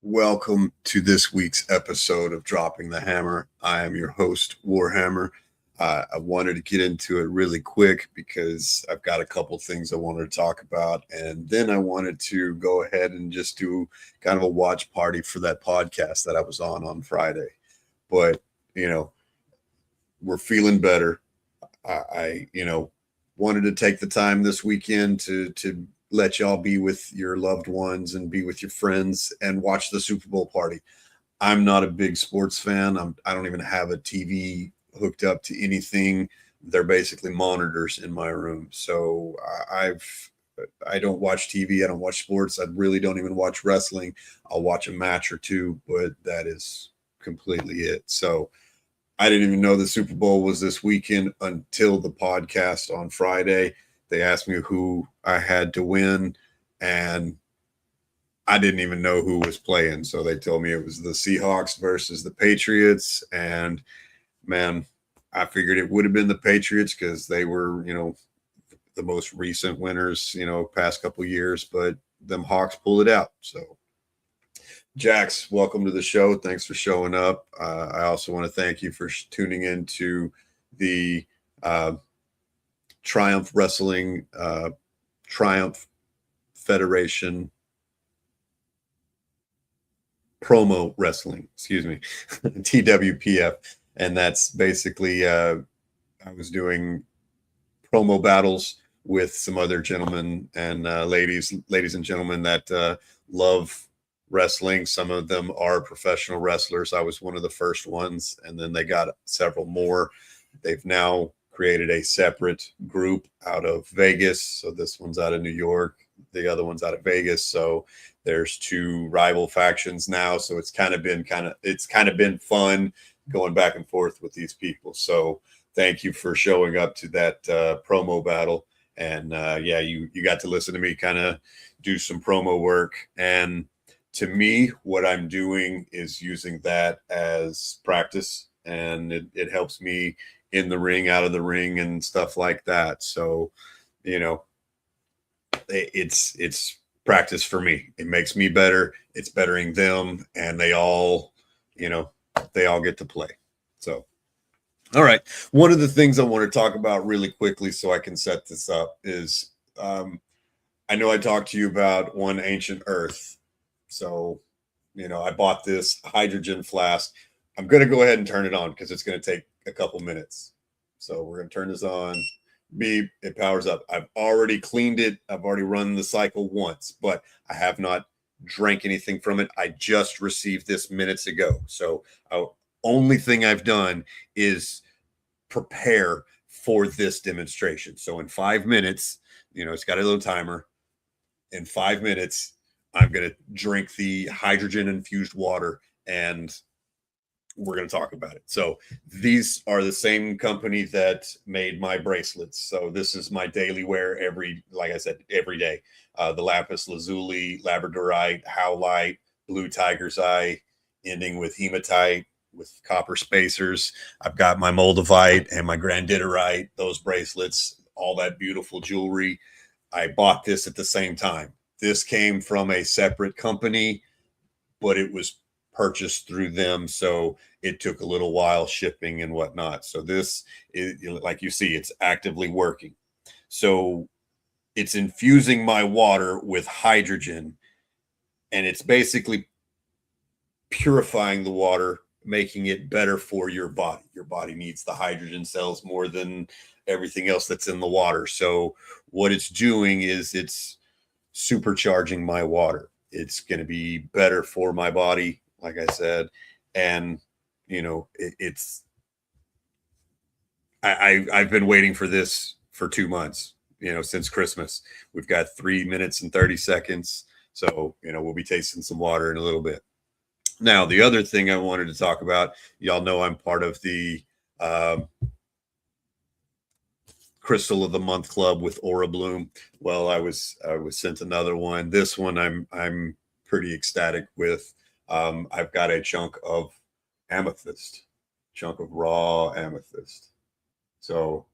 Welcome to this week's episode of Dropping the Hammer. I am your host, Warhammer. I wanted to get into it really quick because I've got a couple things I wanted to talk about. And then I wanted to go ahead and just do kind of a watch party for that podcast that I was on Friday. But, we're feeling better. I wanted to take the time this weekend to let y'all be with your loved ones and be with your friends and watch the Super Bowl party. I'm not a big sports fan. I don't even have a TV hooked up to anything. They're basically monitors in my room. So I don't watch TV. I don't watch sports. I really don't even watch wrestling. I'll watch a match or two, but that is completely it. So I didn't even know the Super Bowl was this weekend until the podcast on Friday. They asked me who I had to win, and I didn't even know who was playing. So they told me it was the Seahawks versus the Patriots. And man, I figured it would have been the Patriots because they were, the most recent winners, past couple years, but them Hawks pulled it out. So Jax, welcome to the show. Thanks for showing up. I also want to thank you for tuning in to the Triumph Wrestling, Triumph Federation promo wrestling, TWPF. And that's basically, I was doing promo battles with some other gentlemen and ladies and gentlemen that love wrestling. Some of them are professional wrestlers. I was one of the first ones, and then they got several more. They've now created a separate group out of Vegas. So this one's out of New York, the other one's out of Vegas. So there's two rival factions now. So it's kind of been fun going back and forth with these people. So thank you for showing up to that promo battle. And you got to listen to me kind of do some promo work. And to me, what I'm doing is using that as practice, and it helps me in the ring, out of the ring, and stuff like that. So, it's practice for me. It makes me better. It's bettering them, and they all get to play. So, all right. One of the things I want to talk about really quickly so I can set this up is I know I talked to you about One Ancient Earth. So, I bought this hydrogen flask. I'm going to go ahead and turn it on because it's going to take a couple minutes. So we're going to turn this on. Beep, it powers up. I've already cleaned it. I've already run the cycle once, but I have not drank anything from it. I just received this minutes ago. So only thing I've done is prepare for this demonstration. So in 5 minutes, it's got a little timer. In 5 minutes, I'm going to drink the hydrogen infused water, and we're going to talk about it. So these are the same company that made my bracelets. So this is my daily wear every day. The lapis lazuli, labradorite, howlite, blue tiger's eye, ending with hematite with copper spacers. I've got my moldavite and my granditerite, those bracelets, all that beautiful jewelry. I bought this at the same time. This came from a separate company, but it was purchased through them. So it took a little while shipping and whatnot. So this is, like you see, it's actively working. So it's infusing my water with hydrogen, and it's basically purifying the water, making it better for your body. Your body needs the hydrogen cells more than everything else that's in the water. So what it's doing is it's supercharging my water. It's going to be better for my body, like I said. And, I've been waiting for this for 2 months, since Christmas. We've got 3 minutes and 30 seconds. So, we'll be tasting some water in a little bit. Now, the other thing I wanted to talk about, y'all know I'm part of the Crystal of the Month Club with Aura Bloom. Well, I was sent another one. This one I'm pretty ecstatic with. I've got a chunk of amethyst, chunk of raw amethyst. So,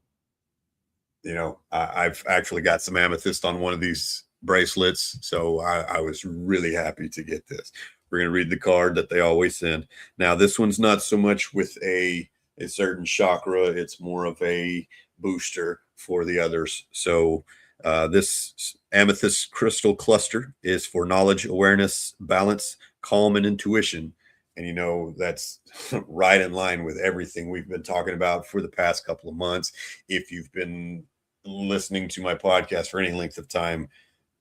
I've actually got some amethyst on one of these bracelets. So I was really happy to get this. We're going to read the card that they always send. Now, this one's not so much with a certain chakra. It's more of a booster for the others. So this amethyst crystal cluster is for knowledge, awareness, balance, calm, and intuition. And, you know, that's right in line with everything we've been talking about for the past couple of months. If you've been listening to my podcast for any length of time,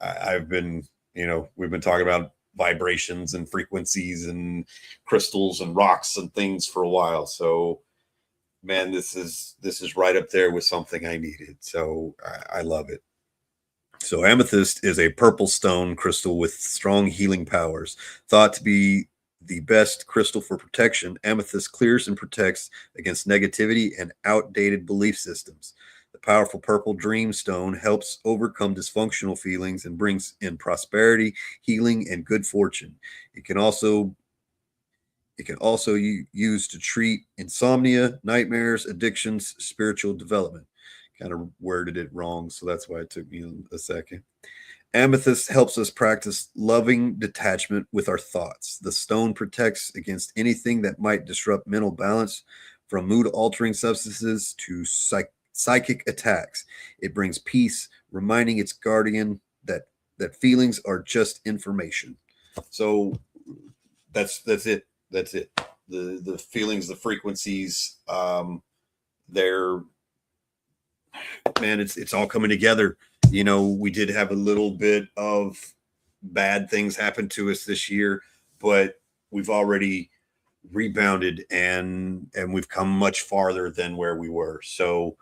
I've been, you know, we've been talking about vibrations and frequencies and crystals and rocks and things for a while. So, man, this is right up there with something I needed. So I love it. So amethyst is a purple stone crystal with strong healing powers. Thought to be the best crystal for protection, amethyst clears and protects against negativity and outdated belief systems. The powerful purple dream stone helps overcome dysfunctional feelings and brings in prosperity, healing, and good fortune. It can also used to treat insomnia, nightmares, addictions, spiritual development. Kind of worded it wrong, so that's why it took me a second. Amethyst helps us practice loving detachment with our thoughts. The stone protects against anything that might disrupt mental balance, from mood altering substances to psychic attacks. It brings peace, reminding its guardian that feelings are just information. So that's it. That's it. The feelings, the frequencies, they're, man, it's all coming together. You know, we did have a little bit of bad things happen to us this year, but we've already rebounded and we've come much farther than where we were. So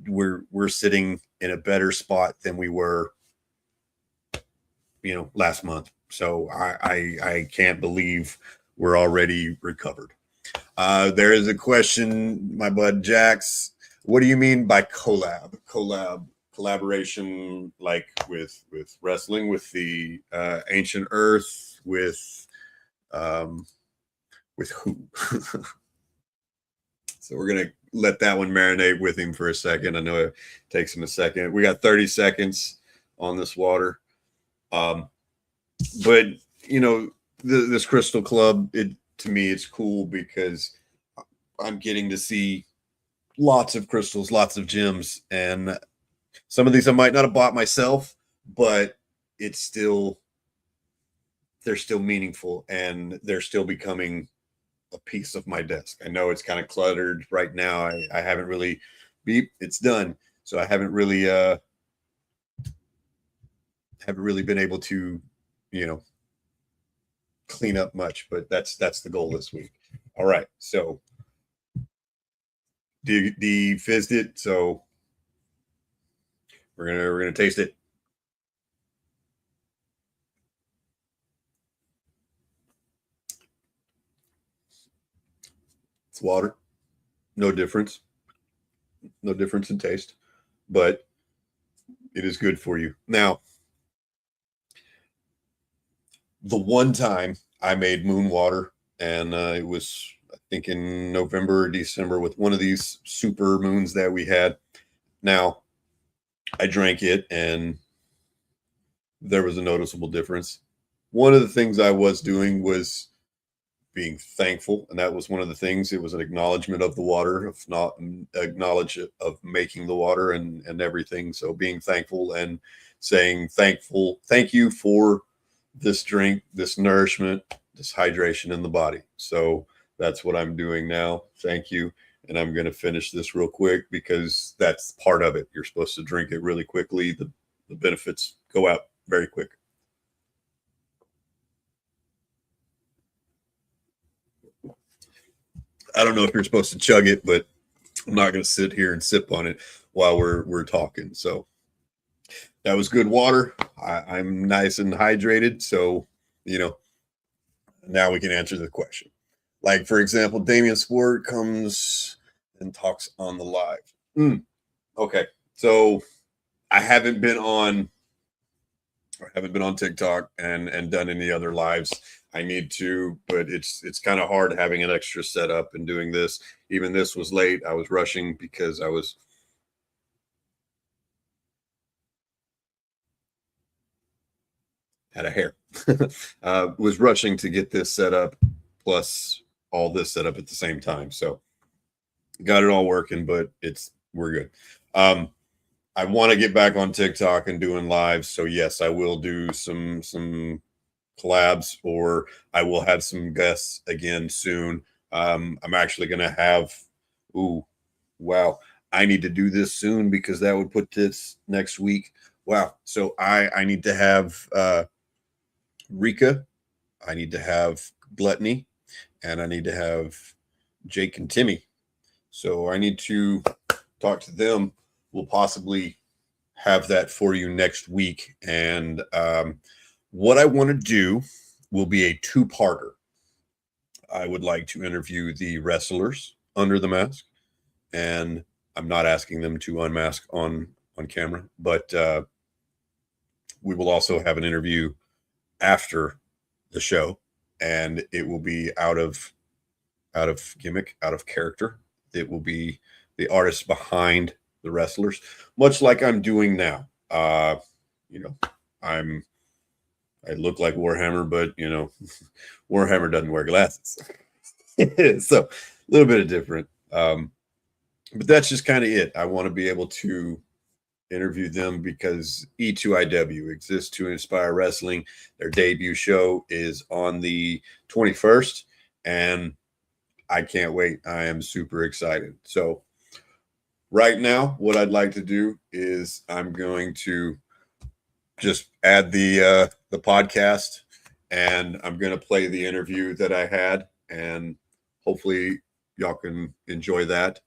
we're sitting in a better spot than we were, you know, last month. So I can't believe we're already recovered. There is a question, my bud Jax. What do you mean by collaboration, like with wrestling, with the ancient earth, with who? So we're gonna let that one marinate with him for a second. I know it takes him a second. We got 30 seconds on this water. But you know, this Crystal Club, it, to me, it's cool because I'm getting to see lots of crystals, lots of gems, and some of these I might not have bought myself, but it's still, they're still meaningful and they're still becoming a piece of my desk. I know it's kind of cluttered right now. I haven't really it's done. So I haven't really been able to, you know, clean up much, but that's the goal this week. All right. So defizzed it. So we're gonna taste it. It's water. No difference. No difference in taste, but it is good for you. Now, the one time I made moon water, and it was, I think, in November or December with one of these super moons that we had. Now, I drank it, and there was a noticeable difference. One of the things I was doing was being thankful, and that was one of the things. It was an acknowledgement of the water, of not acknowledge of making the water and everything. So being thankful and saying thank you for this drink, this nourishment, this hydration in the body. So that's what I'm doing now. Thank you. And I'm going to finish this real quick because that's part of it. You're supposed to drink it really quickly. The benefits go out very quick. I don't know if you're supposed to chug it, but I'm not going to sit here and sip on it while we're talking. So that was good water. I'm nice and hydrated. So, you know, now we can answer the question. Like, for example, Damien Sport comes and talks on the live. Okay. So I haven't been on TikTok and done any other lives. I need to, but it's kind of hard having an extra setup and doing this. Even this was late. I was rushing because I was had a hair. was rushing to get this set up, plus all this set up at the same time. So got it all working, but we're good. I want to get back on TikTok and doing lives. So yes, I will do some collabs, or I will have some guests again soon. I'm actually going to have, wow, I need to do this soon because that would put this next week. Wow. So I need to have Rika, I need to have Gluttony, and I need to have Jake and Timmy. So I need to talk to them. We'll possibly have that for you next week. And what I want to do will be a two-parter. I would like to interview the wrestlers under the mask, and I'm not asking them to unmask on camera, but we will also have an interview after the show, and it will be out of gimmick, out of character. It will be the artists behind the wrestlers, much like I'm doing now. You know, I look like Warhammer, but you know, Warhammer doesn't wear glasses. So a little bit of different. But that's just kind of it. I want to be able to interview them because E2IW exists to inspire wrestling. Their debut show is on the 21st, and I can't wait. I am super excited. So right now, what I'd like to do is I'm going to just add the podcast, and I'm going to play the interview that I had, and hopefully y'all can enjoy that.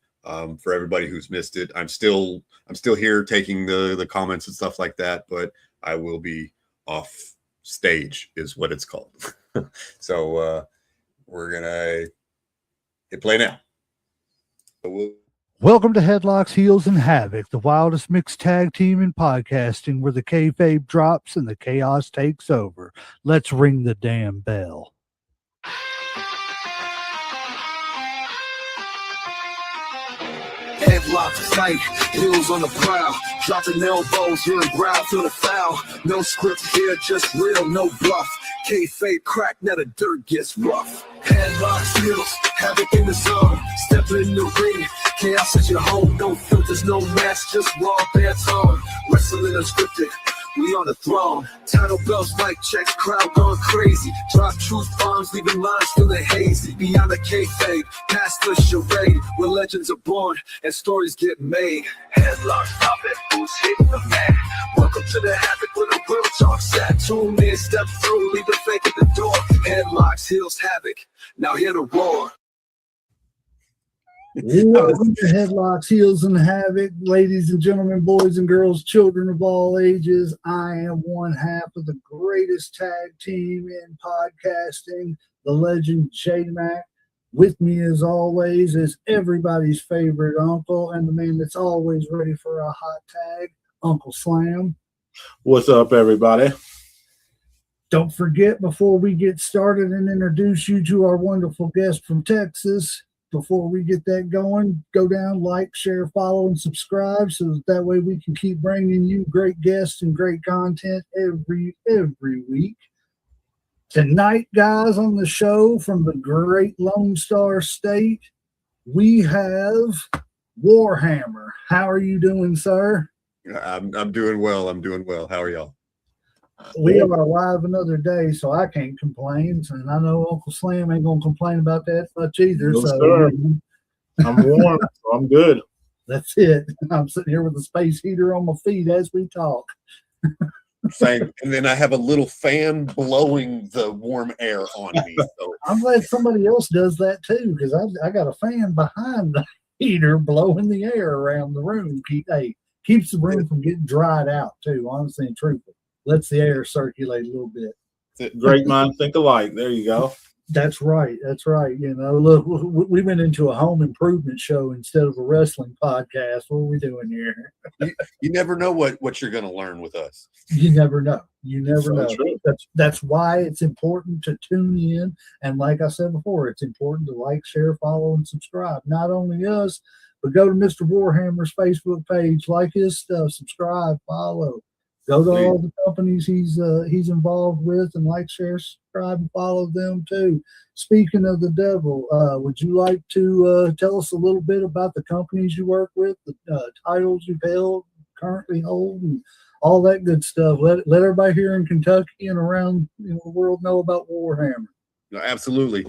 For everybody who's missed it, I'm still here taking the comments and stuff like that, but I will be off stage is what it's called. So we're gonna hit play now. So Welcome to Headlocks Heels and Havoc, the wildest mixed tag team in podcasting, where the kayfabe drops and the chaos takes over. Let's ring the damn bell. Headlocks tight, heels on the prowl, dropping elbows, hearing growl through the foul. No script here, just real, no bluff. Kayfabe crack, now the dirt gets rough. Headlocks heels, havoc in the zone. Step in the ring, chaos at your home. No filters, no mask, just raw bare tone. Wrestling unscripted, we on the throne. Title bells, mic checks, crowd going crazy. Drop truth bombs, leaving lines feeling hazy. Beyond the kayfabe, past the charade, where legends are born and stories get made. Headlocks popping, who's hitting the mat? Welcome to the havoc where the real talk's at. Tune in, step through, leave the fake at the door. Headlocks, heels, havoc. Now hear the roar. Welcome to Headlocks Heels and Havoc, ladies and gentlemen, boys and girls, children of all ages. I am one half of the greatest tag team in podcasting, the legend J-Mac. With me, as always, is everybody's favorite uncle and the man that's always ready for a hot tag, Uncle Slam. What's up, everybody? Don't forget, before we get started and introduce you to our wonderful guest from Texas, before we get that going, go down, like, share, follow, and subscribe so that way we can keep bringing you great guests and great content every week. Tonight, guys, on the show from the great Lone Star State, we have Warhammer. How are you doing, sir? I'm doing well. I'm doing well. How are y'all? We are alive another day, so I can't complain. And I know Uncle Slam ain't gonna complain about that much either. No, so sir. I'm warm, so I'm good. That's it. I'm sitting here with a space heater on my feet as we talk. Same. And then I have a little fan blowing the warm air on me. So I'm glad somebody else does that too, because I got a fan behind the heater blowing the air around the room. Keeps the room from getting dried out too, honestly and truthfully. Lets the air circulate a little bit. Great minds think alike. There you go. That's right. That's right. You know, look, we went into a home improvement show instead of a wrestling podcast. What are we doing here? you never know what you're going to learn with us. You never know. You never So know. true. That's why it's important to tune in. And like I said before, it's important to like, share, follow, and subscribe. Not only us, but go to Mr. Warhammer's Facebook page, like his stuff, subscribe, follow. Go to Please. all the companies he's involved with, and like, share, subscribe, and follow them too. Speaking of the devil, would you like to tell us a little bit about the companies you work with, the titles you've held, currently hold, and all that good stuff? Let everybody here in Kentucky and around the world know about Warhammer. No, absolutely.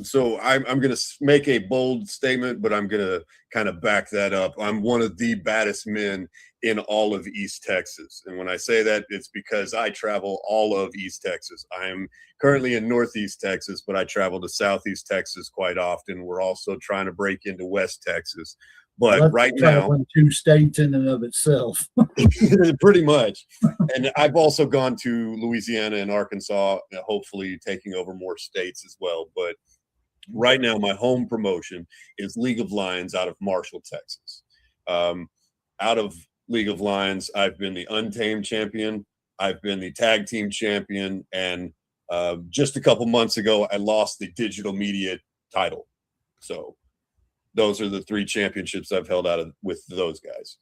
So I'm going to make a bold statement, but I'm going to kind of back that up. I'm one of the baddest men in all of East Texas. And when I say that, it's because I travel all of East Texas. I'm currently in Northeast Texas, but I travel to Southeast Texas quite often. We're also trying to break into West Texas. But That's right now, traveling 2 states in and of itself. pretty much. And I've also gone to Louisiana and Arkansas, hopefully taking over more states as well. But right now, my home promotion is League of Lions out of Marshall, Texas. Out of League of Lions, I've been the Untamed champion. I've been the tag team champion. And just a couple months ago, I lost the digital media title. So those are the 3 championships I've held out of with those guys.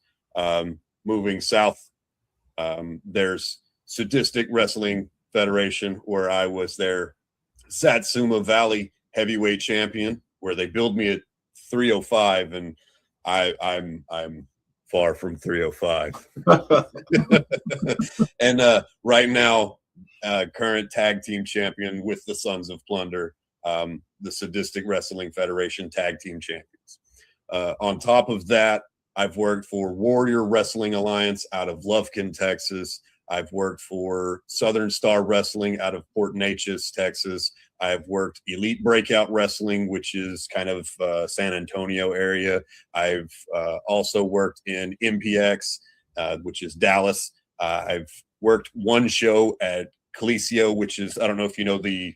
Moving south, there's Sadistic Wrestling Federation, where I was their Satsuma Valley heavyweight champion, where they billed me at 305, and I'm far from 305. And right now, current tag team champion with the Sons of Plunder, the Sadistic Wrestling Federation tag team champions. On top of that, I've worked for Warrior Wrestling Alliance out of Lufkin, Texas. I've worked for Southern Star Wrestling out of Port Neches, Texas. I've worked Elite Breakout Wrestling, which is kind of San Antonio area. I've also worked in MPX, which is Dallas. I've worked one show at Coliseo, which is, I don't know if you know the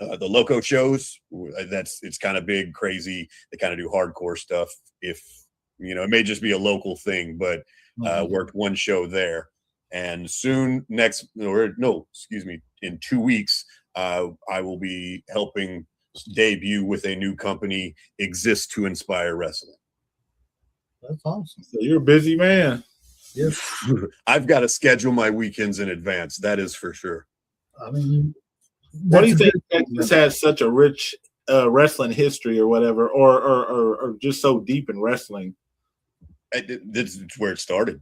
Loco shows. It's kind of big, crazy. They kind of do hardcore stuff. If it may just be a local thing, but worked one show there. And soon, in 2 weeks, I will be helping debut with a new company, Exist to Inspire Wrestling. That's awesome. So you're a busy man. Yes. I've got to schedule my weekends in advance. That is for sure. I mean, Why do you think Texas has such a rich wrestling history, or whatever, or just so deep in wrestling? That's where it started.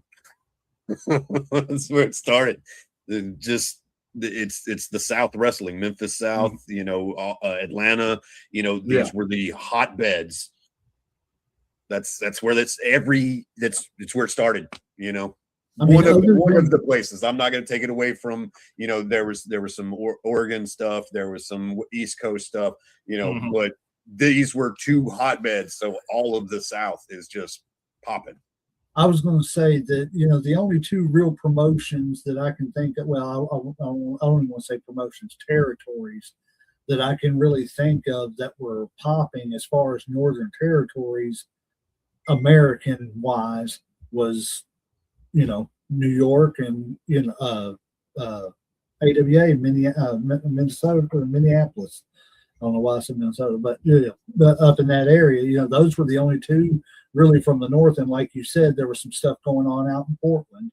That's where it started. It's the South wrestling, Memphis South, Atlanta. These were the hotbeds. That's where it's where it started. One of the places. I'm not going to take it away from, there was some Oregon stuff, there was some East Coast stuff, but these were 2 hotbeds. So all of the South is just popping. I was going to say that, the only 2 real promotions that I can think of, well, I don't even want to say promotions, territories that I can really think of that were popping as far as Northern territories, American wise, was, New York and, AWA, Minnesota, or Minneapolis. I don't know why I said Minnesota, but up in that area, those were the only 2 really from the north. And like you said, there was some stuff going on out in Portland,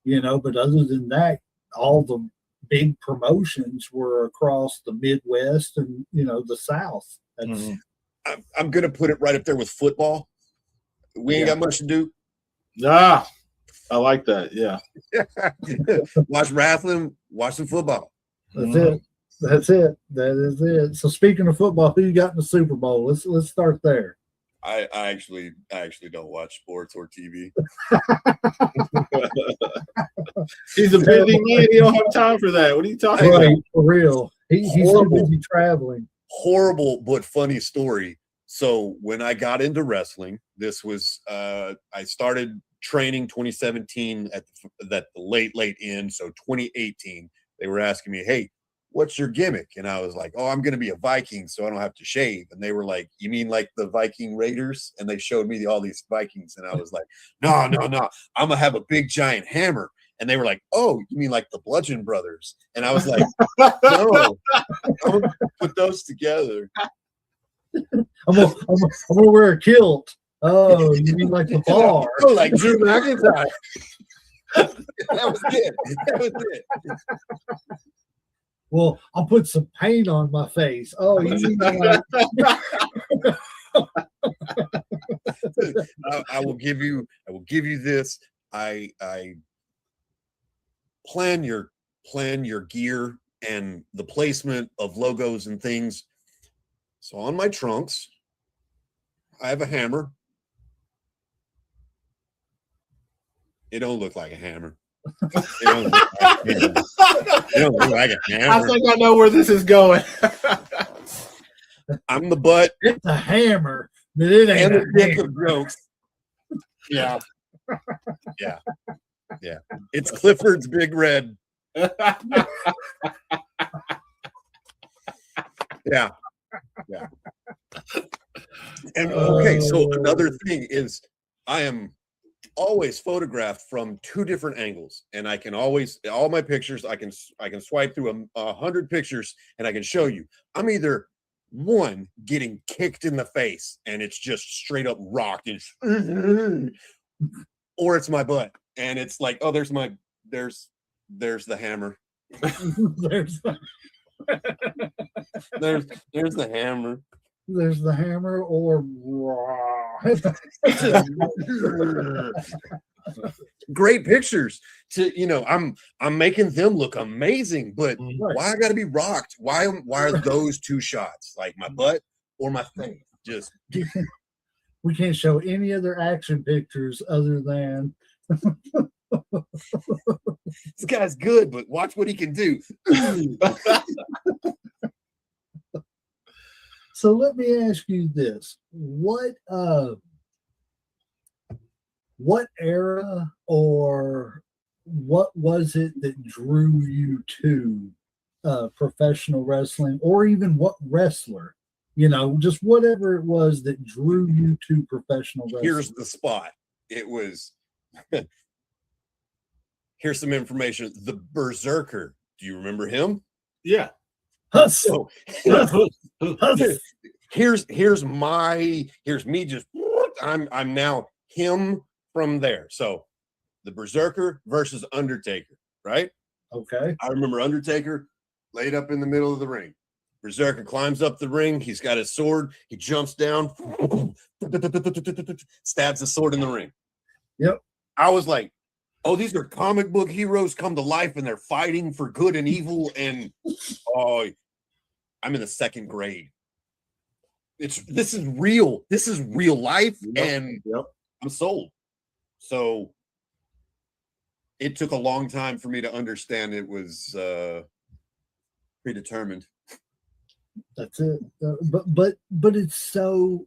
but other than that, all the big promotions were across the Midwest and, the South. I'm going to put it right up there with football. We ain't got much to do. I like that. Yeah. Watch wrestling, watch some football. That's it. That is it. So speaking of football, who you got in the Super Bowl? Let's start there. I actually don't watch sports or TV. He's a busy man. He don't have time for that. What are you talking about? For real. He's so busy traveling. Horrible but funny story. So when I got into wrestling, this was I started training 2017 at the late end. So 2018, they were asking me, "Hey, what's your gimmick?" And I was like, "Oh, I'm going to be a Viking, so I don't have to shave." And they were like, "You mean like the Viking Raiders?" And they showed me all these Vikings, and I was like, No, I'm gonna have a big giant hammer. And they were like, "Oh, you mean like the Bludgeon Brothers?" And I was like, "No, I'm gonna put those together." I'm gonna wear a kilt. Oh, you mean like the bar? Oh, like Drew McIntyre. That was it. That was it. Well, I'll put some paint on my face. Oh, you mean like, I will give you this. I plan your gear and the placement of logos and things. So on my trunks, I have a hammer. It don't look like a hammer. It don't look like a hammer. It don't look like a hammer. I think I know where this is going. I'm the butt it's a hammer, but it ain't and a the dick hammer. of jokes. Yeah. Yeah. Yeah. It's Clifford's Big Red. Yeah. Yeah. And okay, so another thing is I am always photographed from two different angles, and I can always all my pictures I can swipe through 100 pictures and I can show you. I'm either one getting kicked in the face and it's just straight up rocked, or it's my butt and it's like, oh, there's the hammer. there's There's the hammer. there's the hammer or Great pictures to I'm making them look amazing, but Right. why I gotta be rocked? Why are those two shots, like my butt or my face? Just we can't show any other action pictures other than this guy's good, but watch what he can do. So let me ask you this. What era or what was it that drew you to professional wrestling, or even what wrestler, just whatever it was that drew you to professional wrestling? Here's the spot. It was here's some information. The Berserker. Do you remember him? Yeah. Hustle. So Hustle. here's me just I'm now him from there. So the Berserker versus Undertaker, right? Okay. I remember Undertaker laid up in the middle of the ring. Berserker climbs up the ring. He's got his sword. He jumps down, stabs the sword in the ring. Yep. I was like, oh, these are comic book heroes come to life and they're fighting for good and evil. And oh, I'm in the second grade. This is real. This is real life. And I'm sold. So it took a long time for me to understand it was predetermined. That's it. But it's so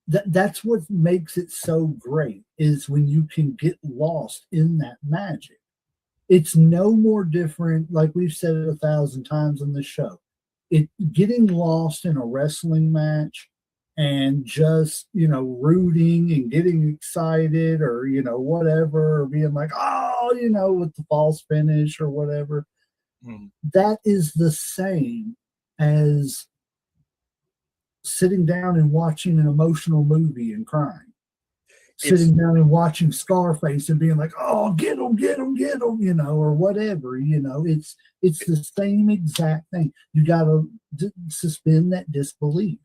that's what makes it so great, is when you can get lost in that magic. It's no more different, like we've said it 1,000 times on the show. Getting lost in a wrestling match and just rooting and getting excited, or whatever, or being like, oh, with the false finish or whatever. That is the same as sitting down and watching an emotional movie and crying. Sitting down and watching Scarface and being like, oh, get him, or whatever, it's the same exact thing. You got to suspend that disbelief.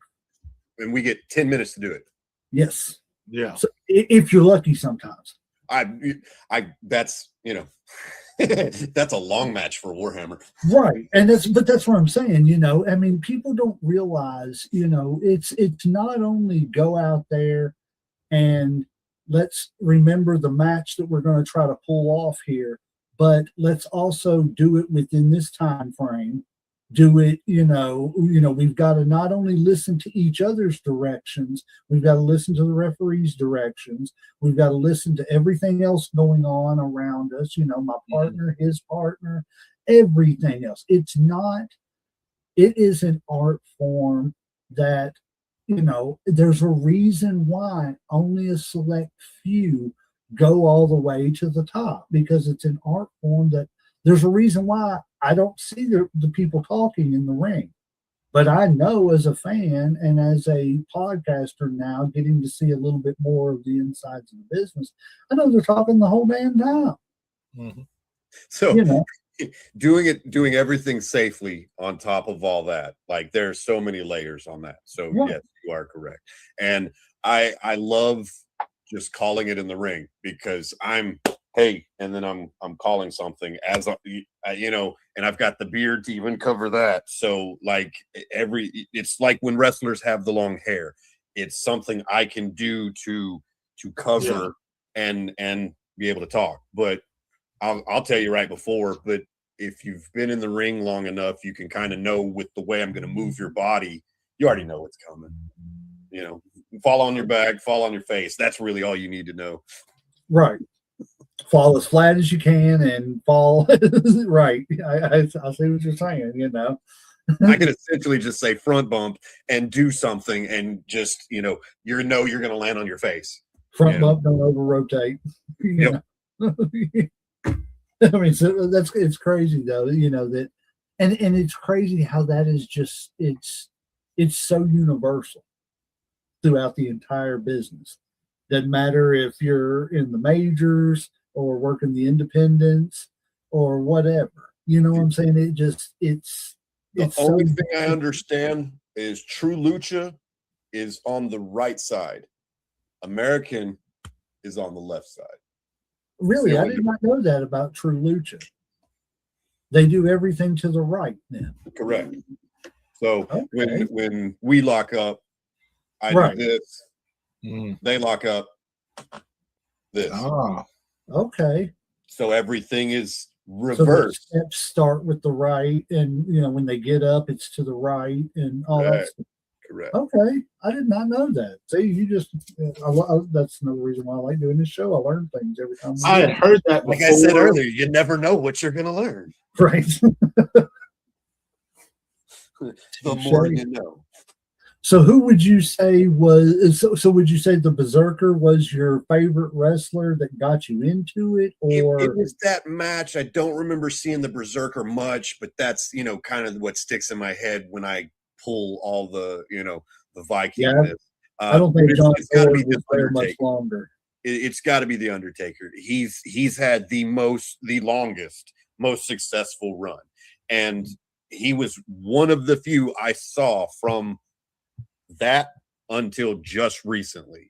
And we get 10 minutes to do it. Yes. Yeah. So if you're lucky sometimes. That's, that's a long match for Warhammer. Right. And that's what I'm saying, I mean, people don't realize, it's not only go out there and let's remember the match that we're going to try to pull off here, but let's also do it within this time frame. Do it, we've got to not only listen to each other's directions, we've got to listen to the referee's directions. We've got to listen to everything else going on around us, my partner, his partner, everything else. It is an art form that, there's a reason why only a select few go all the way to the top, because it's an art form that there's a reason why I don't see the people talking in the ring. But I know, as a fan and as a podcaster now, getting to see a little bit more of the insides of the business, I know they're talking the whole damn time. Mhm. So You know, doing everything safely on top of all that, like there's so many layers on that. So yeah, yes, you are correct. And I love just calling it in the ring because I'm hey, and then I'm calling something as you know, and I've got the beard to even cover that. So like it's like when wrestlers have the long hair, it's something I can do to cover and be able to talk. But I'll tell you right before, but if you've been in the ring long enough, you can kind of know with the way I'm going to move your body, you already know what's coming. You know, fall on your back, fall on your face. That's really all you need to know. right. Fall as flat as you can and fall right. I see what you're saying. You know, I can essentially just say front bump and do something, and just you're going to land on your face. front You know? bump, don't over rotate. You Yep. know, I mean, so it's crazy though. You know that, and it's crazy how that is just it's so universal throughout the entire business. Doesn't matter if you're in the majors or working the independents or whatever. You know what I'm saying? The It's so only thing I understand is true lucha is on the right side. American is on the left side. It's the really. I only did not know that about True Lucha. They do everything to the right then. correct. So Okay. when we lock up, I Right. do this. Mhm. They lock up this. Ah, Okay. So everything is So the reversed. steps start with the right, and when they get up, it's to the right, and all that Correct. stuff. Correct. Okay, I did not know that. See, you just that's another reason why I like doing this show. I learn things every time. I had heard that Like before. I said earlier, you never know what you're going to learn. Right. The more you know. So, who would you say was? So, would you say the Berserker was your favorite wrestler that got you into it, or It was that match. I don't remember seeing the Berserker much, but that's kind of what sticks in my head when I pull all the the yeah? Vikingness. I don't think John It's got to be Ford was the there much Undertaker. longer. It's got to be the Undertaker. He's had the longest, most successful run, and he was one of the few I saw from that until just recently.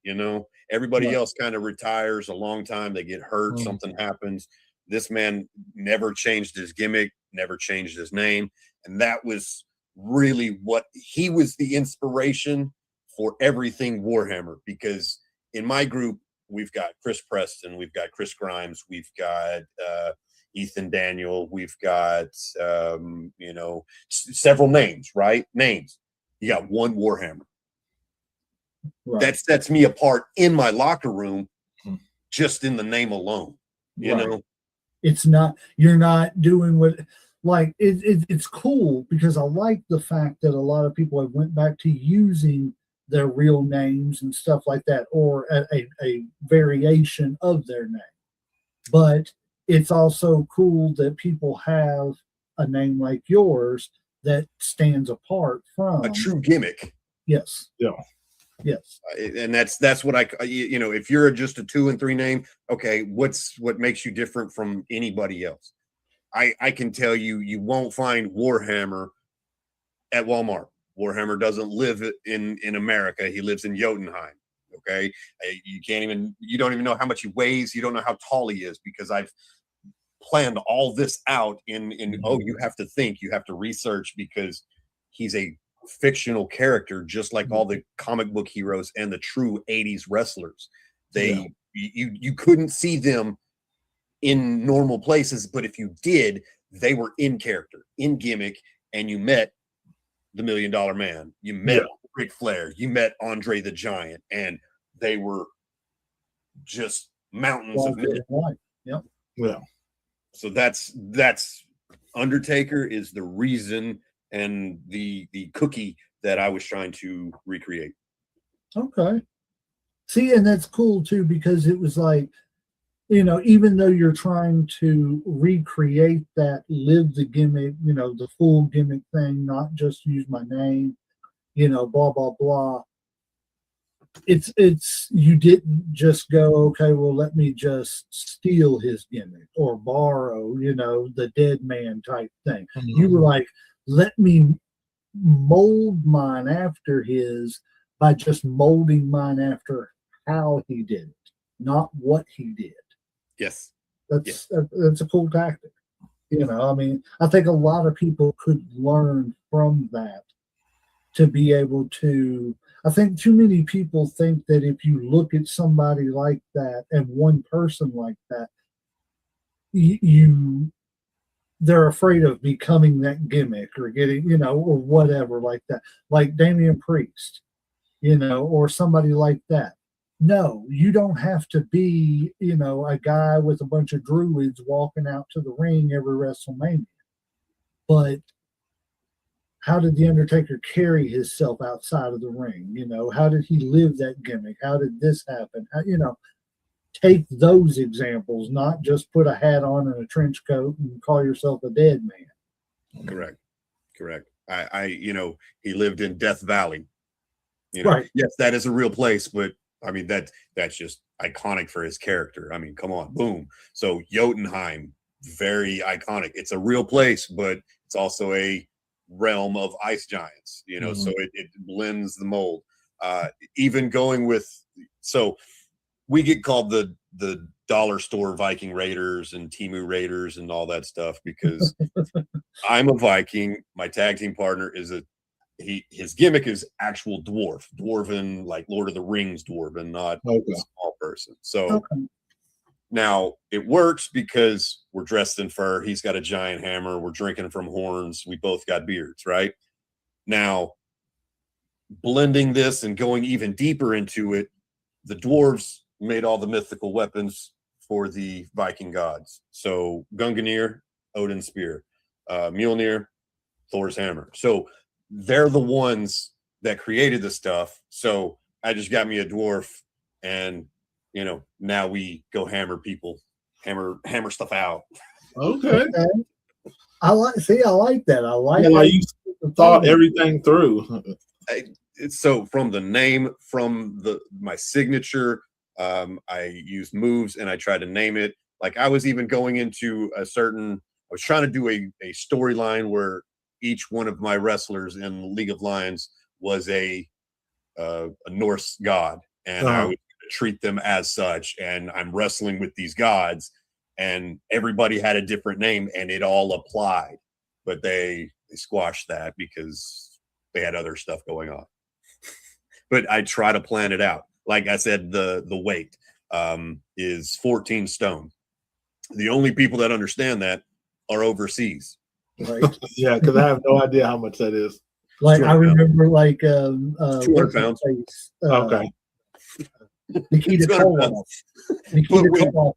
Everybody Right. else kind of retires a long time. They get hurt, something happens. This man never changed his gimmick, never changed his name, and that was really what he was the inspiration for everything Warhammer. Because in my group, we've got Chris Preston, we've got Chris Grimes, we've got Ethan Daniel, we've got several names, right? Names. You got one Warhammer. Right. That sets me apart in my locker room, Hmm. just in the name alone. Right. It's not, you're not doing what, like it's cool because I like the fact that a lot of people have went back to using their real names and stuff like that, or a variation of their name. But it's also cool that people have a name like yours that stands apart from a true gimmick. Yes. Yeah. Yes. And that's what if you're just a 2 and 3 name, okay, what makes you different from anybody else? I can tell you won't find Warhammer at Walmart. Warhammer doesn't live in America. He lives in Jotunheim. Okay. You don't even know how much he weighs. You don't know how tall he is, because I've planned all this out you have to think, you have to research, because he's a fictional character, just like all the comic book heroes and the true 80s wrestlers. You couldn't see them in normal places, but if you did, they were in character, in gimmick, and you met the $1 Million Man, you met Ric Flair, you met Andre the Giant, and they were just mountains of men. Yep. Yeah. So that's Undertaker is the reason and the cookie that I was trying to recreate. Okay. See, and that's cool too, because it was like, even though you're trying to recreate that, live the gimmick, the full gimmick thing, not just use my name, blah, blah, blah. it's you didn't just go, okay, well, let me just steal his gimmick or borrow, the dead man type thing. You were like, let me mold mine after his by just molding mine after how he did it, not what he did. Yes. That's a cool tactic. I mean, I think a lot of people could learn from that to be able to. I think too many people think that if you look at somebody like that and one person like that, they're afraid of becoming that gimmick or getting, or whatever like that, like Damian Priest, or somebody like that. No, you don't have to be, a guy with a bunch of druids walking out to the ring every WrestleMania. But how did The Undertaker carry himself outside of the ring? How did he live that gimmick? How did this happen? Take those examples, not just put a hat on and a trench coat and call yourself a dead man. Correct. He lived in Death Valley. Right. Yes, that is a real place, but I mean, that's just iconic for his character. I mean, come on, boom. So Jotunheim, very iconic. It's a real place, but it's also a realm of ice giants, so it blends the mold. Even going with, so we get called the dollar store Viking Raiders and Timu Raiders and all that stuff because I'm a Viking. My tag team partner is his gimmick is actual dwarven, like Lord of the Rings dwarven, not a small person. So now it works because we're dressed in fur. He's got a giant hammer. We're drinking from horns. We both got beards, right? Now, blending this and going even deeper into it, the dwarves made all the mythical weapons for the Viking gods. So Gungnir, Odin's spear, Mjolnir, Thor's hammer. So they're the ones that created the stuff. So I just got me a dwarf, and now we go hammer hammer stuff out. Okay. I like that. I like like you thought everything through. So from the name, from my signature, I used moves and I tried to name it. Like I was even going into I was trying to do a storyline where each one of my wrestlers in League of Lions was a Norse god, and I would treat them as such. And I'm wrestling with these gods, and everybody had a different name, and it all applied. But they squashed that because they had other stuff going on. But I try to plan it out. Like I said, the weight is 14 stone. The only people that understand that are overseas. Right. Yeah, because I have no idea how much that is. Like I remember, like 200 pounds. Okay. Nikita Koloff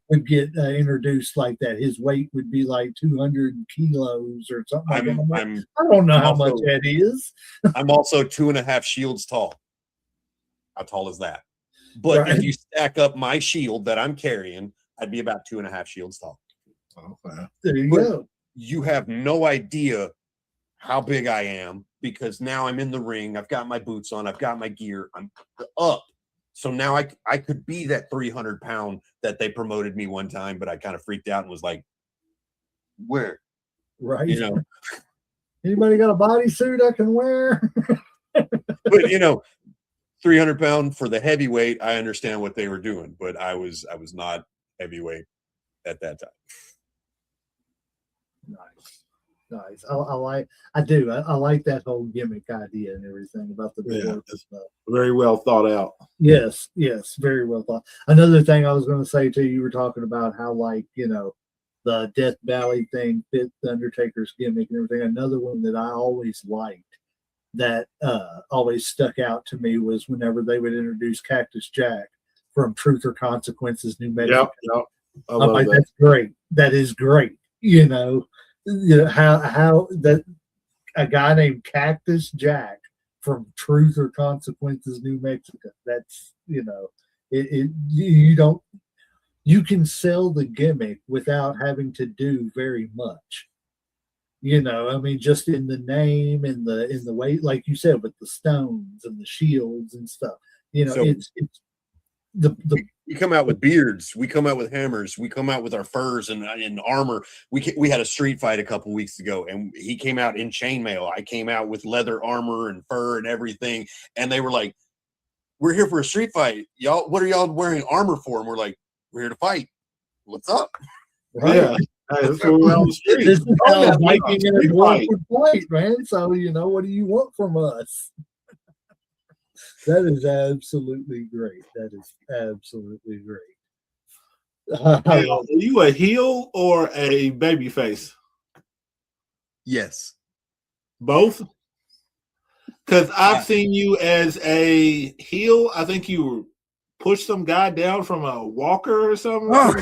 would get introduced like that. His weight would be like 200 kilos or something. I don't know how much that is. I'm also 2.5 shields tall. How tall is that? But if you stack up my shield that I'm carrying, I'd be about 2.5 shields tall. Okay. There you go. You have no idea how big I am because now I'm in the ring. I've got my boots on. I've got my gear. I'm up. So now I could be that 300-pound that they promoted me one time, but I kind of freaked out and was like, where? Right. Anybody got a bodysuit I can wear? But 300-pound for the heavyweight, I understand what they were doing, but I was not heavyweight at that time. Nice. I like that whole gimmick idea and everything about the dwarf stuff. Very well thought out. Yes, very well thought. Another thing I was going to say too, you were talking about how the Death Valley thing fit the Undertaker's gimmick and everything. Another one that I always liked that always stuck out to me was whenever they would introduce Cactus Jack from Truth or Consequences, New Mexico. Yep. I'm like, that's great. That is great. How that a guy named Cactus Jack from Truth or Consequences, New Mexico. That's you can sell the gimmick without having to do very much. Just in the name and in the way, like you said, with the stones and the shields and stuff. You know, So- it's the We come out with beards. We come out with hammers. We come out with our furs and armor. We had a street fight a couple weeks ago, and he came out in chainmail. I came out with leather armor and fur and everything. And they were like, "We're here for a street fight, y'all. What are y'all wearing armor for?" And we're like, "We're here to fight. What's up?" right. Yeah. That's what we're on the street. This is Oh, how yeah, Viking street and wolf fight. would fight, man. So you know, what do you want from us? That is absolutely great. That is absolutely great. Now, are you a heel or a baby face? Yes. Both? Because I've seen you as a heel. I think you pushed some guy down from a walker or something. Oh.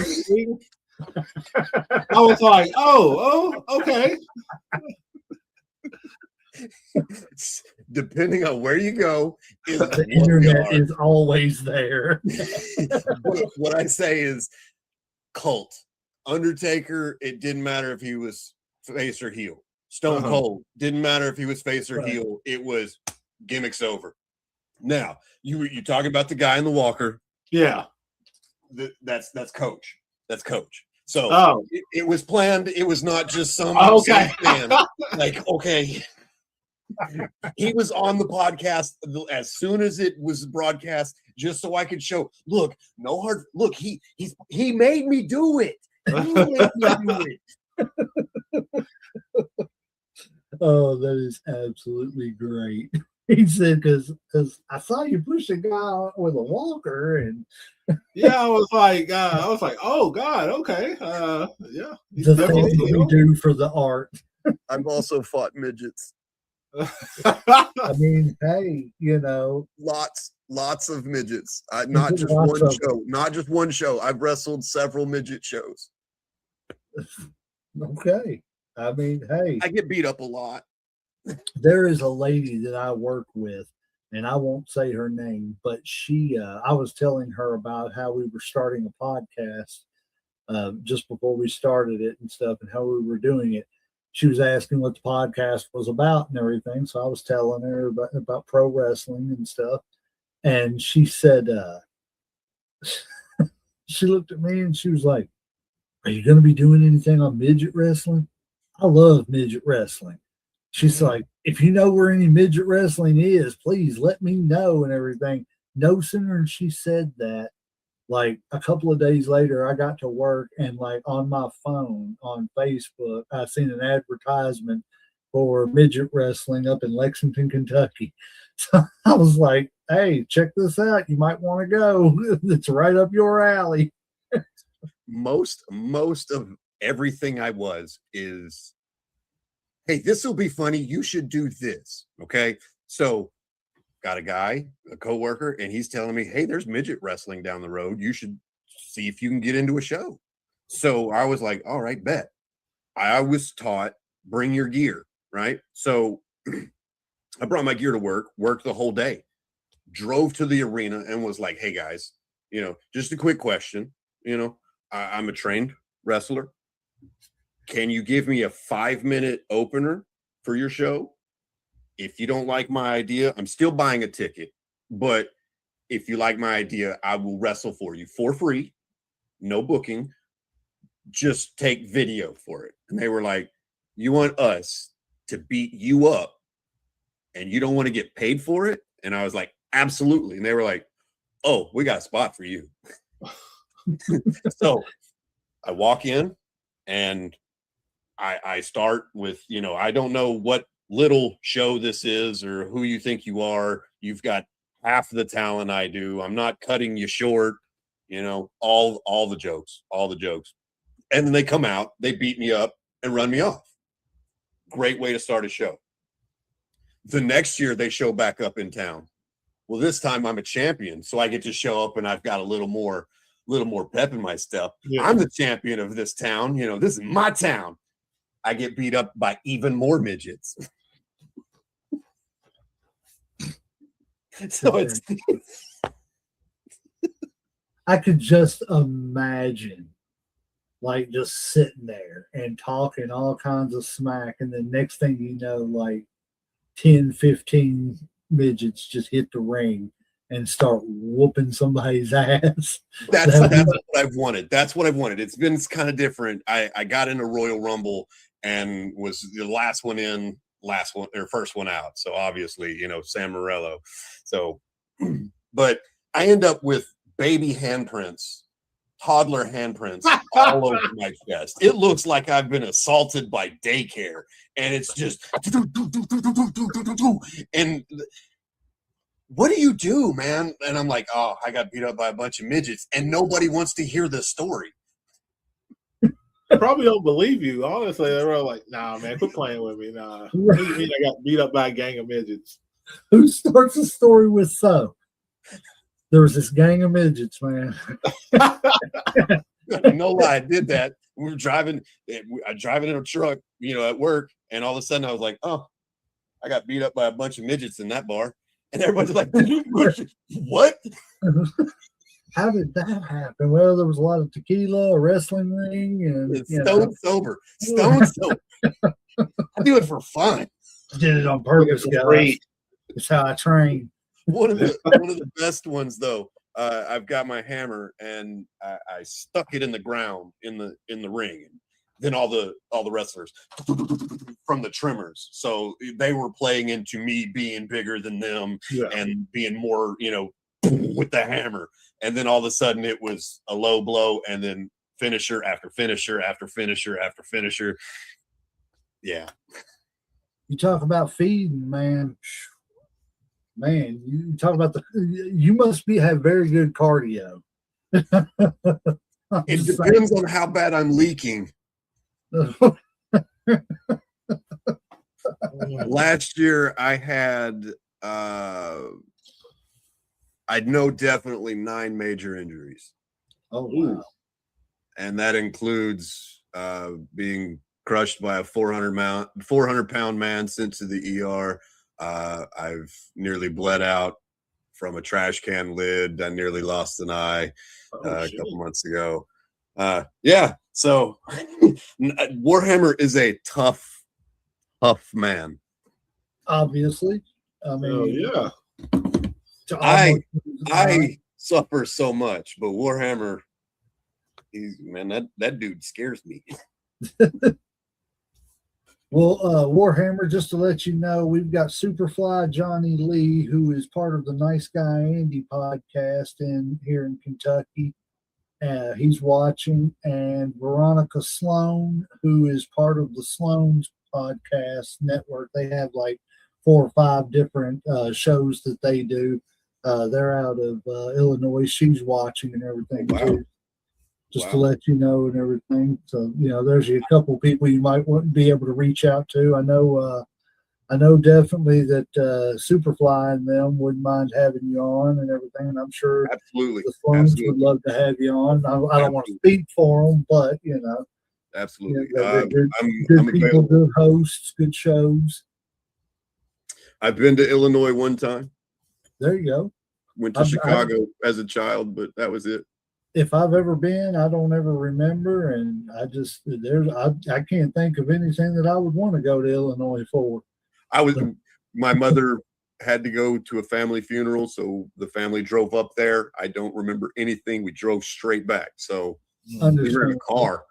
I was like, oh, okay. Depending on where you go, is the what we internet are. is always there. What I say is cult. Undertaker, it didn't matter if he was face or heel. Stone Cold, didn't matter if he was face or Right. heel. It was gimmicks over. Now, you talk about the guy in the walker. Yeah. That's coach. That's coach. So Oh, it was planned. It was not just some okay. man. Like, okay. He was on the podcast as soon as it was broadcast, just so I could show. Look, no hard. Look, he made me do it. He made me do it. Oh, that is absolutely great. He said, because I saw you push a guy with a walker, and yeah. I was like, oh God, okay, yeah. He's the definitely things we do for the art. I've also fought midgets. I mean, hey, you know, Lots of midgets. Not just Lots one of show. Not just one show. I've wrestled several midget shows. okay. I mean, hey, I get beat up a lot. there is a lady that I work with, and I won't say her name, but she, I was telling her about how we were starting a podcast just before we started it and stuff, and how we were doing it. She was asking what the podcast was about and everything. So I was telling her about pro wrestling and stuff. And she said, she looked at me and she was like, "Are you going to be doing anything on midget wrestling? I love midget wrestling." She's like, "If you know where any midget wrestling is, please let me know," and everything. No sooner than she said that, like a couple of days later, I got to work, and like on my phone on Facebook, I seen an advertisement for midget wrestling up in Lexington, Kentucky. So I was like, "Hey, check this out. You might want to go. It's right up your alley." Most of everything I was is, hey, this will be funny. You should do this. Okay. So got a guy, a coworker, and he's telling me, hey, there's midget wrestling down the road. You should see if you can get into a show. So I was like, all right, bet. I was taught, bring your gear, right? So I brought my gear to work, worked the whole day, drove to the arena and was like, hey guys, just a quick question. I'm a trained wrestler. Can you give me a 5-minute opener for your show? If you don't like my idea, I'm still buying a ticket. But if you like my idea, I will wrestle for you for free. No booking. Just take video for it. And they were like, you want us to beat you up and you don't want to get paid for it? And I was like, absolutely. And they were like, oh, we got a spot for you. So I walk in and I start with, I don't know what little show this is or who you think you are. You've got half the talent I do. I'm not cutting you short, all the jokes. And then they come out, they beat me up and run me off. Great way to start a show. The next year they show back up in town. Well, this time I'm a champion, so I get to show up and I've got a little more pep in my step. Yeah. I'm the champion of this town. This is my town. I get beat up by even more midgets. So it's I could just imagine like just sitting there and talking all kinds of smack, and then next thing you know, like 10, 15 midgets just hit the ring and start whooping somebody's ass. That's what I've wanted. That's what I've wanted. It's been kind of different. I got into Royal Rumble and was the first one out. So obviously, Sam Morello. So, but I end up with baby handprints, toddler handprints all over my chest. It looks like I've been assaulted by daycare, and it's just and what do you do, man? And I'm like, oh, I got beat up by a bunch of midgets, and nobody wants to hear this story. Probably don't believe you. Honestly, they're all like, nah, man, quit playing with me. Nah. What do you mean I got beat up by a gang of midgets? Who starts a story with so? There was this gang of midgets, man. No lie, I did that. We were driving in a truck, at work, and all of a sudden I was like, oh, I got beat up by a bunch of midgets in that bar. And everybody's like, what? How did that happen? Well, there was a lot of tequila, a wrestling ring, and stone sober. Stone sober. I do it for fun. Did it on purpose, guys. It's how I train. One of the best ones, though. I've got my hammer and I stuck it in the ground in the ring. And then all the wrestlers from the trimmers. So they were playing into me being bigger than them and being more, with the hammer. And then all of a sudden it was a low blow and then finisher after finisher after finisher after finisher. Yeah. You talk about feeding, man. Man, you talk about you must have very good cardio. It depends on how bad I'm leaking. Last year I had I know definitely 9 major injuries. Oh wow. And that includes being crushed by a 400-pound man sent to the ER. I've nearly bled out from a trash can lid. I nearly lost an eye a couple months ago. So Warhammer is a tough man. Obviously. I mean, I suffer so much, but Warhammer, that dude scares me. Well, Warhammer, just to let you know, we've got Superfly Johnny Lee, who is part of the Nice Guy Andy podcast here in Kentucky. He's watching, and Veronica Sloan, who is part of the Sloan's podcast network. They have like 4 or 5 different shows that they do. They're out of Illinois. She's watching and everything too. Just to let you know and everything. So, there's a couple people you might want to be able to reach out to. I know definitely that Superfly and them wouldn't mind having you on and everything. And I'm sure absolutely the Sloans would love to have you on. I don't want to speak for them, but absolutely. They're good people, good hosts, good shows. I've been to Illinois one time. There you go. Went to Chicago as a child, but that was it. If I've ever been, I don't ever remember, and I can't think of anything that I would want to go to Illinois for. My mother had to go to a family funeral, so the family drove up there. I don't remember anything. We drove straight back, so we were in a car.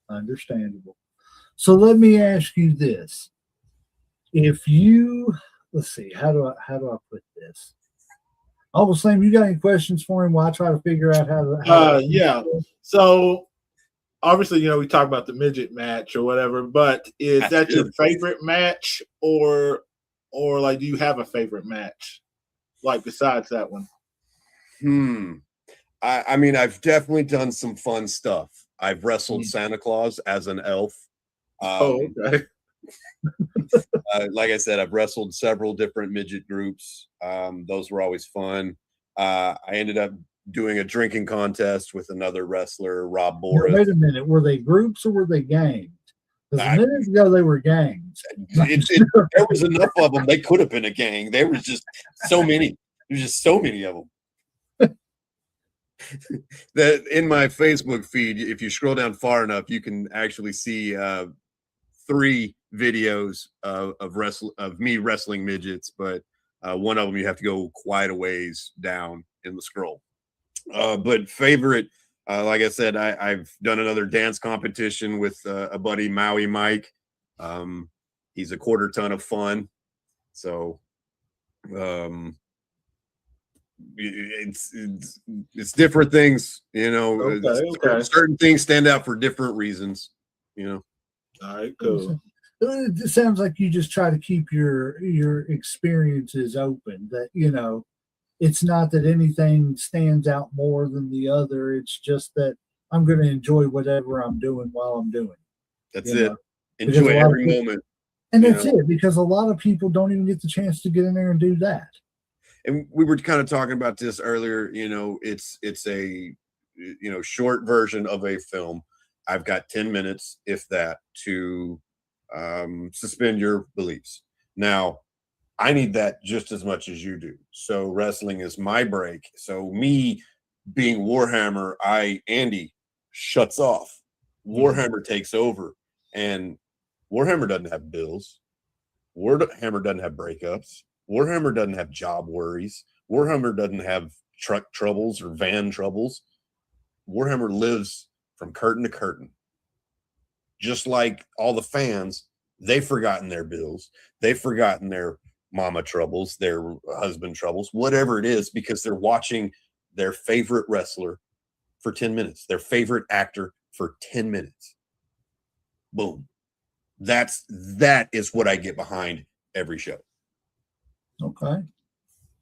Understandable. So let me ask you this: if you, let's see, how do I put this? Uncle Sam, you got any questions for him while I try to figure out how to So obviously, we talk about the midget match or whatever, but is that your favorite match or like, do you have a favorite match like besides that one? I mean, I've definitely done some fun stuff. I've wrestled Santa Claus as an elf. Okay. Like I said, I've wrestled several different midget groups. Those were always fun. I ended up doing a drinking contest with another wrestler, Rob Boris. Wait a minute. Were they groups or were they gangs? Because a minute ago they were gangs. There was enough of them. They could have been a gang. There was just so many. There's just so many of them. That in my Facebook feed, if you scroll down far enough, you can actually see 3 videos of me wrestling midgets. But One of them you have to go quite a ways down in the scroll. But favorite, like I said, I've done another dance competition with a buddy, Maui Mike. He's a quarter ton of fun. So it's different things, you know. Okay. Certain things stand out for different reasons, you know. All right, cool. It sounds like you just try to keep your experiences open. That, you know, it's not that anything stands out more than the other. It's just that I'm going to enjoy whatever I'm doing while I'm doing it. That's You it. know? Enjoy every moment. And that's it, because a lot of people don't even get the chance to get in there and do that. And we were kind of talking about this earlier. You know, it's a, you know, short version of a film. I've got 10 minutes, if that, to suspend your beliefs. Now, I need that just as much as you do. So wrestling is my break. So me being Warhammer, Andy shuts off. Warhammer takes over. And Warhammer doesn't have bills. Warhammer doesn't have breakups. Warhammer doesn't have job worries. Warhammer doesn't have truck troubles or van troubles. Warhammer lives from curtain to curtain. Just like all the fans, they've forgotten their bills. They've forgotten their mama troubles, their husband troubles, whatever it is, because they're watching their favorite wrestler for 10 minutes, their favorite actor for 10 minutes. Boom. That is what I get behind every show. Okay.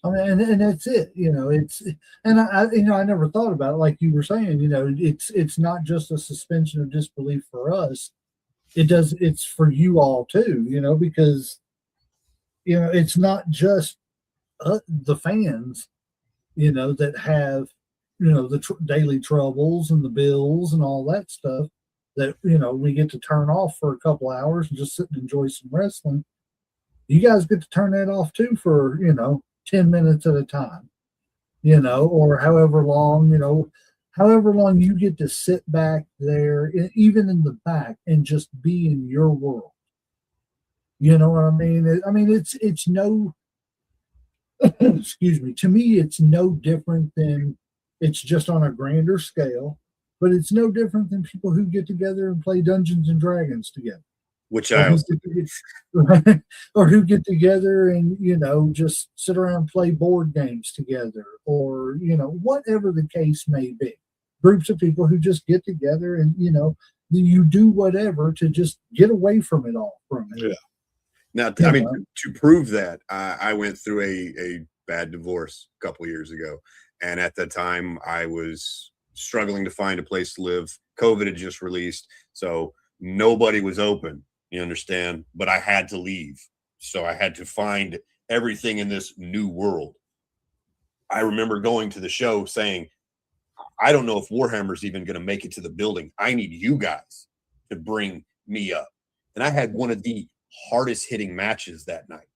I mean, and that's it, you know, and I never thought about it. Like you were saying, you know, it's not just a suspension of disbelief for us. It's for you all too, you know, because, you know, it's not just the fans, you know, that have, you know, the daily troubles and the bills and all that stuff that, you know, we get to turn off for a couple hours and just sit and enjoy some wrestling. You guys get to turn that off too for, you know, 10 minutes at a time, you know, or however long, you know, however long you get to sit back there, even in the back, and just be in your world. You know what I mean? It's no, excuse me, to me, it's no different than, it's just on a grander scale, but it's no different than people who get together and play Dungeons and Dragons together. Which or who get together and, you know, just sit around and play board games together, or, you know, whatever the case may be. Groups of people who just get together and, you know, you do whatever to just get away from it all from it. Yeah. Now, I mean, to prove that, I went through a bad divorce a couple of years ago. And at that time, I was struggling to find a place to live. COVID had just released, so nobody was open. You understand? But I had to leave. So I had to find everything in this new world. I remember going to the show saying, I don't know if Warhammer's even going to make it to the building. I need you guys to bring me up. And I had one of the hardest hitting matches that night.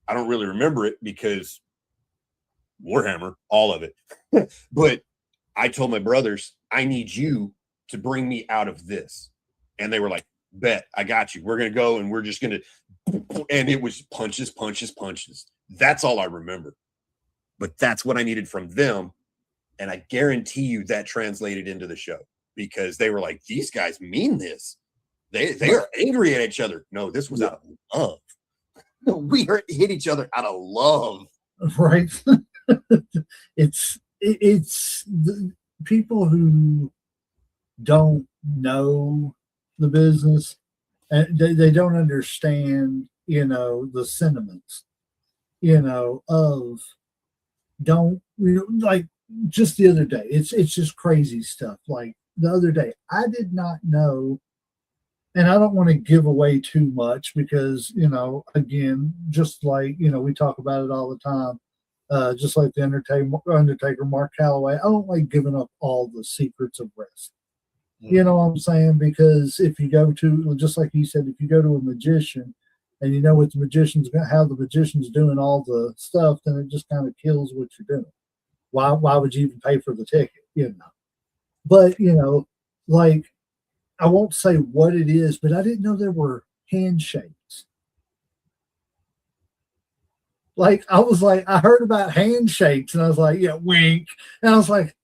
I don't really remember it because Warhammer, all of it. But I told my brothers, I need you to bring me out of this. And they were like, bet, I got you. We're going to go and we're just going to, and it was punches. That's all I remember. But that's what I needed from them. And I guarantee you that translated into the show, because they were like, these guys mean this. They are angry at each other. No, this was out of love. No, we hit each other out of love. Right. It's the people who don't know the business, and they don't understand, you know, the sentiments, you know, of don't, you know, like just the other day, it's just crazy stuff. Like the other day, I did not know, and I don't want to give away too much because, you know, again, just like, you know, we talk about it all the time, just like the Undertaker, Mark Calloway, I don't like giving up all the secrets of wrestling. You know what I'm saying? Because if you go to, just like you said, if you go to a magician and you know what the magician's, how the magician's doing all the stuff, then it just kind of kills what you're doing. Why would you even pay for the ticket? You know. But, you know, like, I won't say what it is, but I didn't know there were handshakes. Like, I was like, I heard about handshakes, and I was like, yeah, wink. And I was like,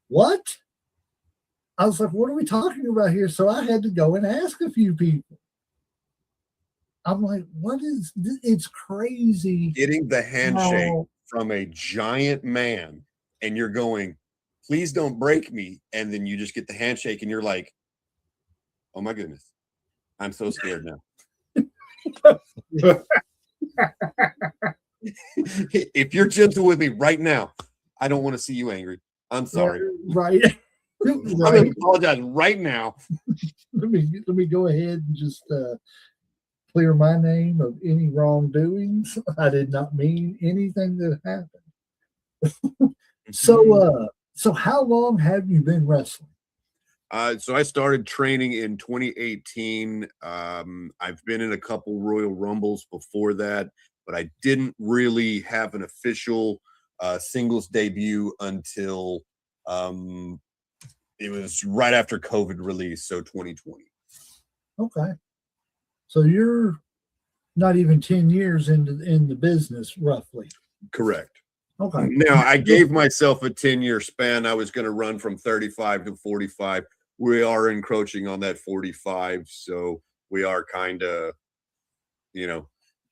what? I was like, what are we talking about here? So I had to go and ask a few people. I'm like, what is this? It's crazy. Getting the handshake from a giant man, and you're going, please don't break me. And then you just get the handshake, and you're like, oh my goodness, I'm so scared now. If you're gentle with me right now, I don't want to see you angry. I'm sorry. Right. I'm going to apologize right now. Let me go ahead and just clear my name of any wrongdoings. I did not mean anything that happened. So how long have you been wrestling? So I started training in 2018. I've been in a couple Royal Rumbles before that, but I didn't really have an official singles debut until it was right after COVID release, so 2020. Okay. So you're not even 10 years in the business, roughly. Correct. Okay. Now, I gave myself a 10-year span. I was going to run from 35 to 45. We are encroaching on that 45, so we are kind of,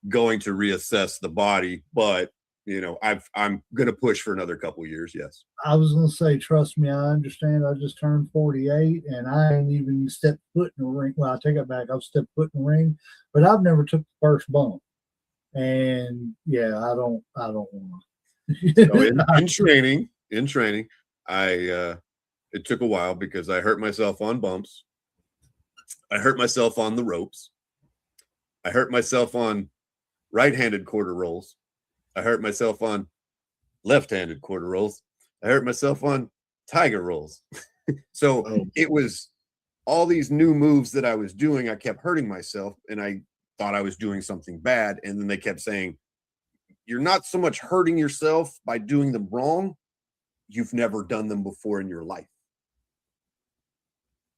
going to reassess the body. But, I'm going to push for another couple years, yes. I was going to say, trust me, I understand. I just turned 48, and I ain't even stepped foot in the ring. Well, I take it back. I've stepped foot in the ring, but I've never took the first bump. And, yeah, I don't want to. So in training, it took a while because I hurt myself on bumps. I hurt myself on the ropes. I hurt myself on right-handed quarter rolls. I hurt myself on left-handed quarter rolls. I hurt myself on tiger rolls. So it was all these new moves that I was doing. I kept hurting myself, and I thought I was doing something bad. And then they kept saying, you're not so much hurting yourself by doing them wrong. You've never done them before in your life.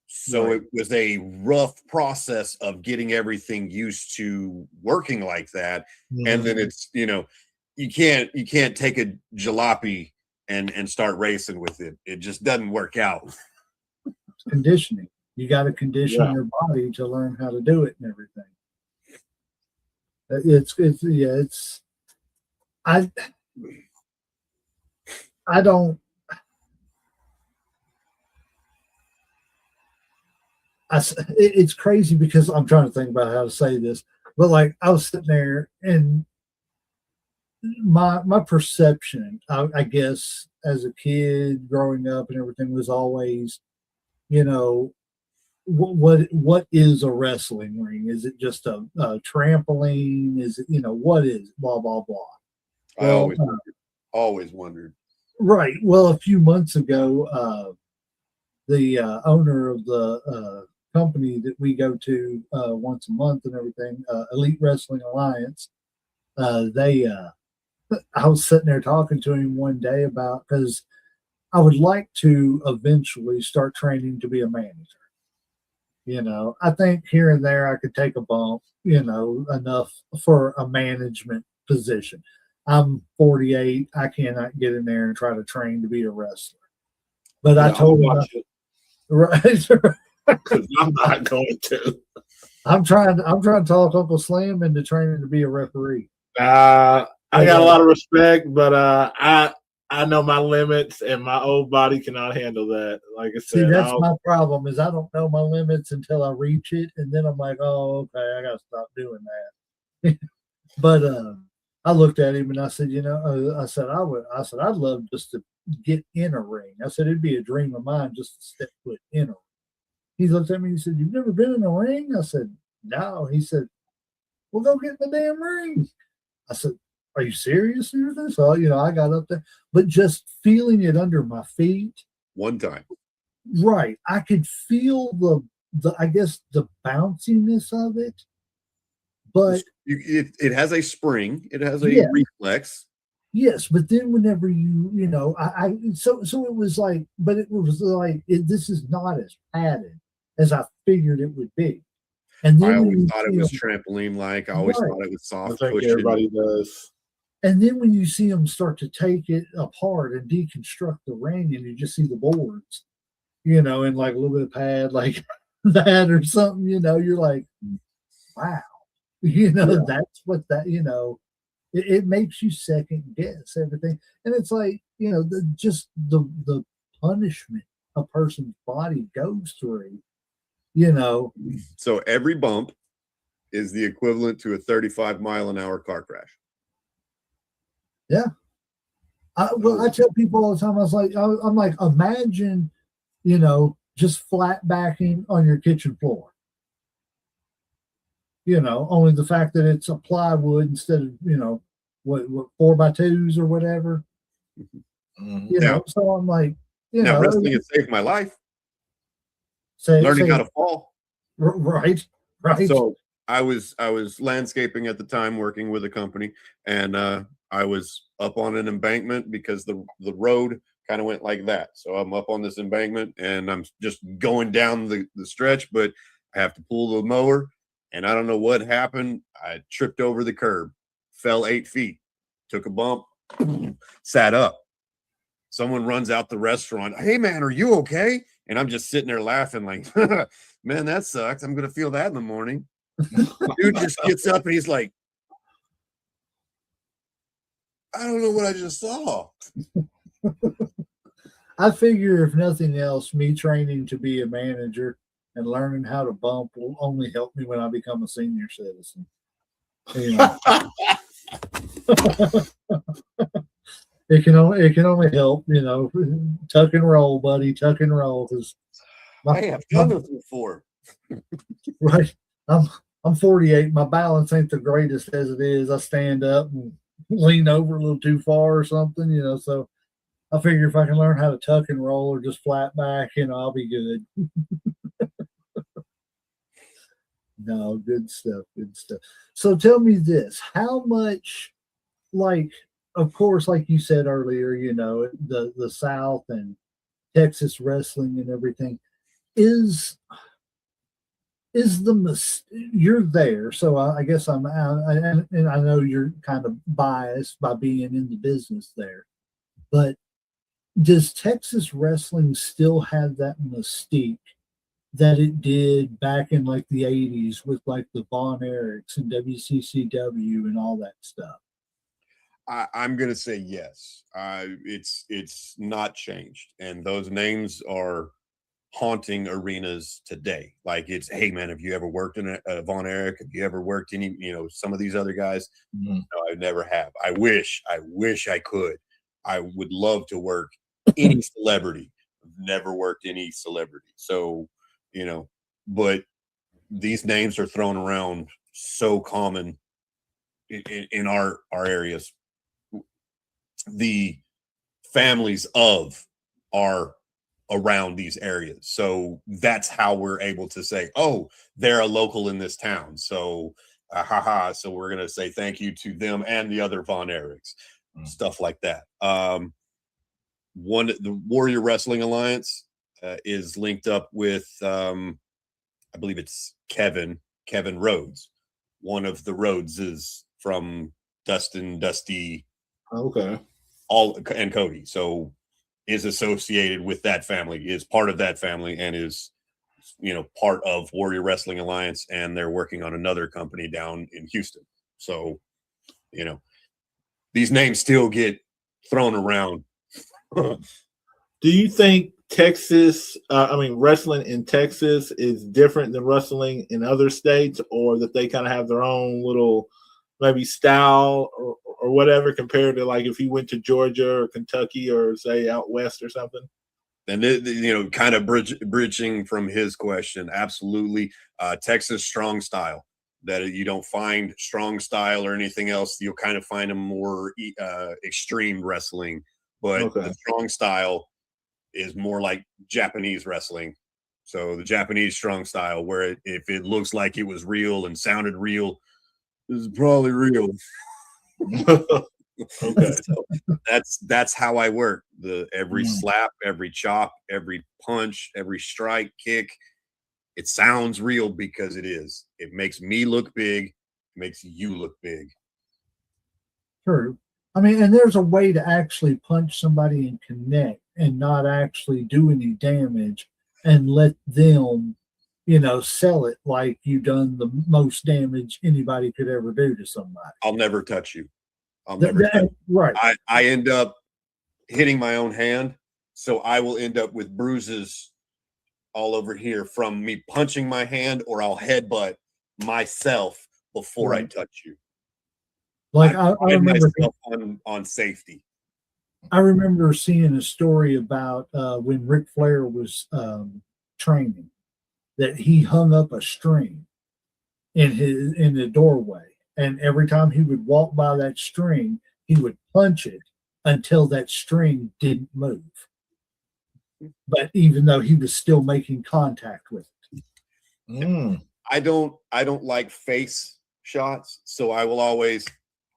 So It was a rough process of getting everything used to working like that. Mm-hmm. And then it's, you can't take a jalopy and start racing with it. It just doesn't work out. Conditioning. You got to condition your body to learn how to do it and everything. I don't. It's crazy because I'm trying to think about how to say this, but like I was sitting there and my perception, I guess, as a kid growing up and everything was always, what is a wrestling ring? Is it just a trampoline? Is it, what is it? Blah, blah, blah. I always wondered. Right. Well, a few months ago, the owner of the company that we go to once a month and everything, Elite Wrestling Alliance, I was sitting there talking to him one day about, because I would like to eventually start training to be a manager. I think here and there I could take a bump, enough for a management position. I'm 48. I cannot get in there and try to train to be a wrestler. But I told him, right? Because I'm not going to. I'm trying to talk Uncle Slam into training to be a referee. I got a lot of respect, but I know my limits, and my old body cannot handle that. Like I said, that's my problem. Is I don't know my limits until I reach it, and then I'm like, oh, okay, I got to stop doing that. But I looked at him and I said, I'd love just to get in a ring. I said it'd be a dream of mine just to step foot in a ring. He looked at me and he said, you've never been in a ring? I said, no. He said, well, go get in the damn ring. I said, are you serious? So, I got up there, but just feeling it under my feet. One time. Right. I could feel I guess the bounciness of it, but it has a spring. It has a reflex. Yes. But then whenever so it was like, but it was like, this is not as padded as I figured it would be. And then I always thought it was trampoline-like. I always thought it was soft. I think everybody does. And then when you see them start to take it apart and deconstruct the ring, and you just see the boards, and like a little bit of pad like that or something, you're like, wow, that's what that, it makes you second guess everything. And it's like, the punishment a person's body goes through, So every bump is the equivalent to a 35-mile-an-hour car crash. Yeah. I tell people all the time, I'm like, imagine, just flat backing on your kitchen floor. Only the fact that it's a plywood instead of, what 4x2s or whatever. So I'm like, now wrestling has saved my life. Learning how to fall. Right. So I was landscaping at the time, working with a company, and I was up on an embankment because the road kind of went like that. So I'm up on this embankment and I'm just going down the stretch, but I have to pull the mower, and I don't know what happened. I tripped over the curb, fell 8 feet, took a bump, sat up. Someone runs out the restaurant. Hey man, are you okay? And I'm just sitting there laughing like, man, that sucks. I'm going to feel that in the morning. Dude just gets up and he's like, I don't know what I just saw. I figure if nothing else, me training to be a manager and learning how to bump will only help me when I become a senior citizen. It can only help, tuck and roll, buddy, tuck and roll. I have done this before. Right. I'm 48. My balance ain't the greatest as it is. I stand up and lean over a little too far or something, so I figure if I can learn how to tuck and roll or just flat back, I'll be good. No, good stuff. Good stuff. So tell me this, how much, like, of course, like you said earlier, the South and Texas wrestling and everything is you're there, so I guess and I know you're kind of biased by being in the business there, but does Texas wrestling still have that mystique that it did back in like the 80s with like the Von Erichs and WCCW and all that stuff? I'm going to say yes. It's not changed, and those names are haunting arenas today. Like, it's, hey man, have you ever worked in a Von Erich? Have you ever worked any, some of these other guys? Mm-hmm. No, I never have. I wish I could. I would love to work any celebrity. I've never worked any celebrity. So, but these names are thrown around so common in our areas. The families of are around these areas. So that's how we're able to say, oh, they're a local in this town. So, so we're going to say thank you to them and the other Von Erichs, stuff like that. The Warrior Wrestling Alliance is linked up with, I believe it's Kevin Rhodes. One of the Rhodeses from Dusty. Okay. And Cody. So is associated with that family, is part of that family, and is, part of Warrior Wrestling Alliance, and they're working on another company down in Houston. So, these names still get thrown around. Do you think wrestling in Texas is different than wrestling in other states, or that they kind of have their own little maybe style or whatever, compared to like if you went to Georgia or Kentucky or say out west or something? And kind of bridging from his question, absolutely. Texas strong style, that you don't find strong style or anything else. You'll kind of find a more extreme wrestling, but the strong style is more like Japanese wrestling. So the Japanese strong style, where if it looks like it was real and sounded real, this is probably real. Okay. So that's how I work. Every slap, every chop, every punch, every strike, kick, it sounds real because it is. It makes me look big, it makes you look big. True. I mean, and there's a way to actually punch somebody and connect and not actually do any damage and let them, sell it like you've done the most damage anybody could ever do to somebody. I'll never touch you. I'll never touch you. Right. I end up hitting my own hand, so I will end up with bruises all over here from me punching my hand, or I'll headbutt myself before I touch you. Like I remember myself on safety. I remember seeing a story about when Ric Flair was training, that he hung up a string in the doorway, and every time he would walk by that string, he would punch it until that string didn't move. But even though he was still making contact with it. I don't like face shots, so I will always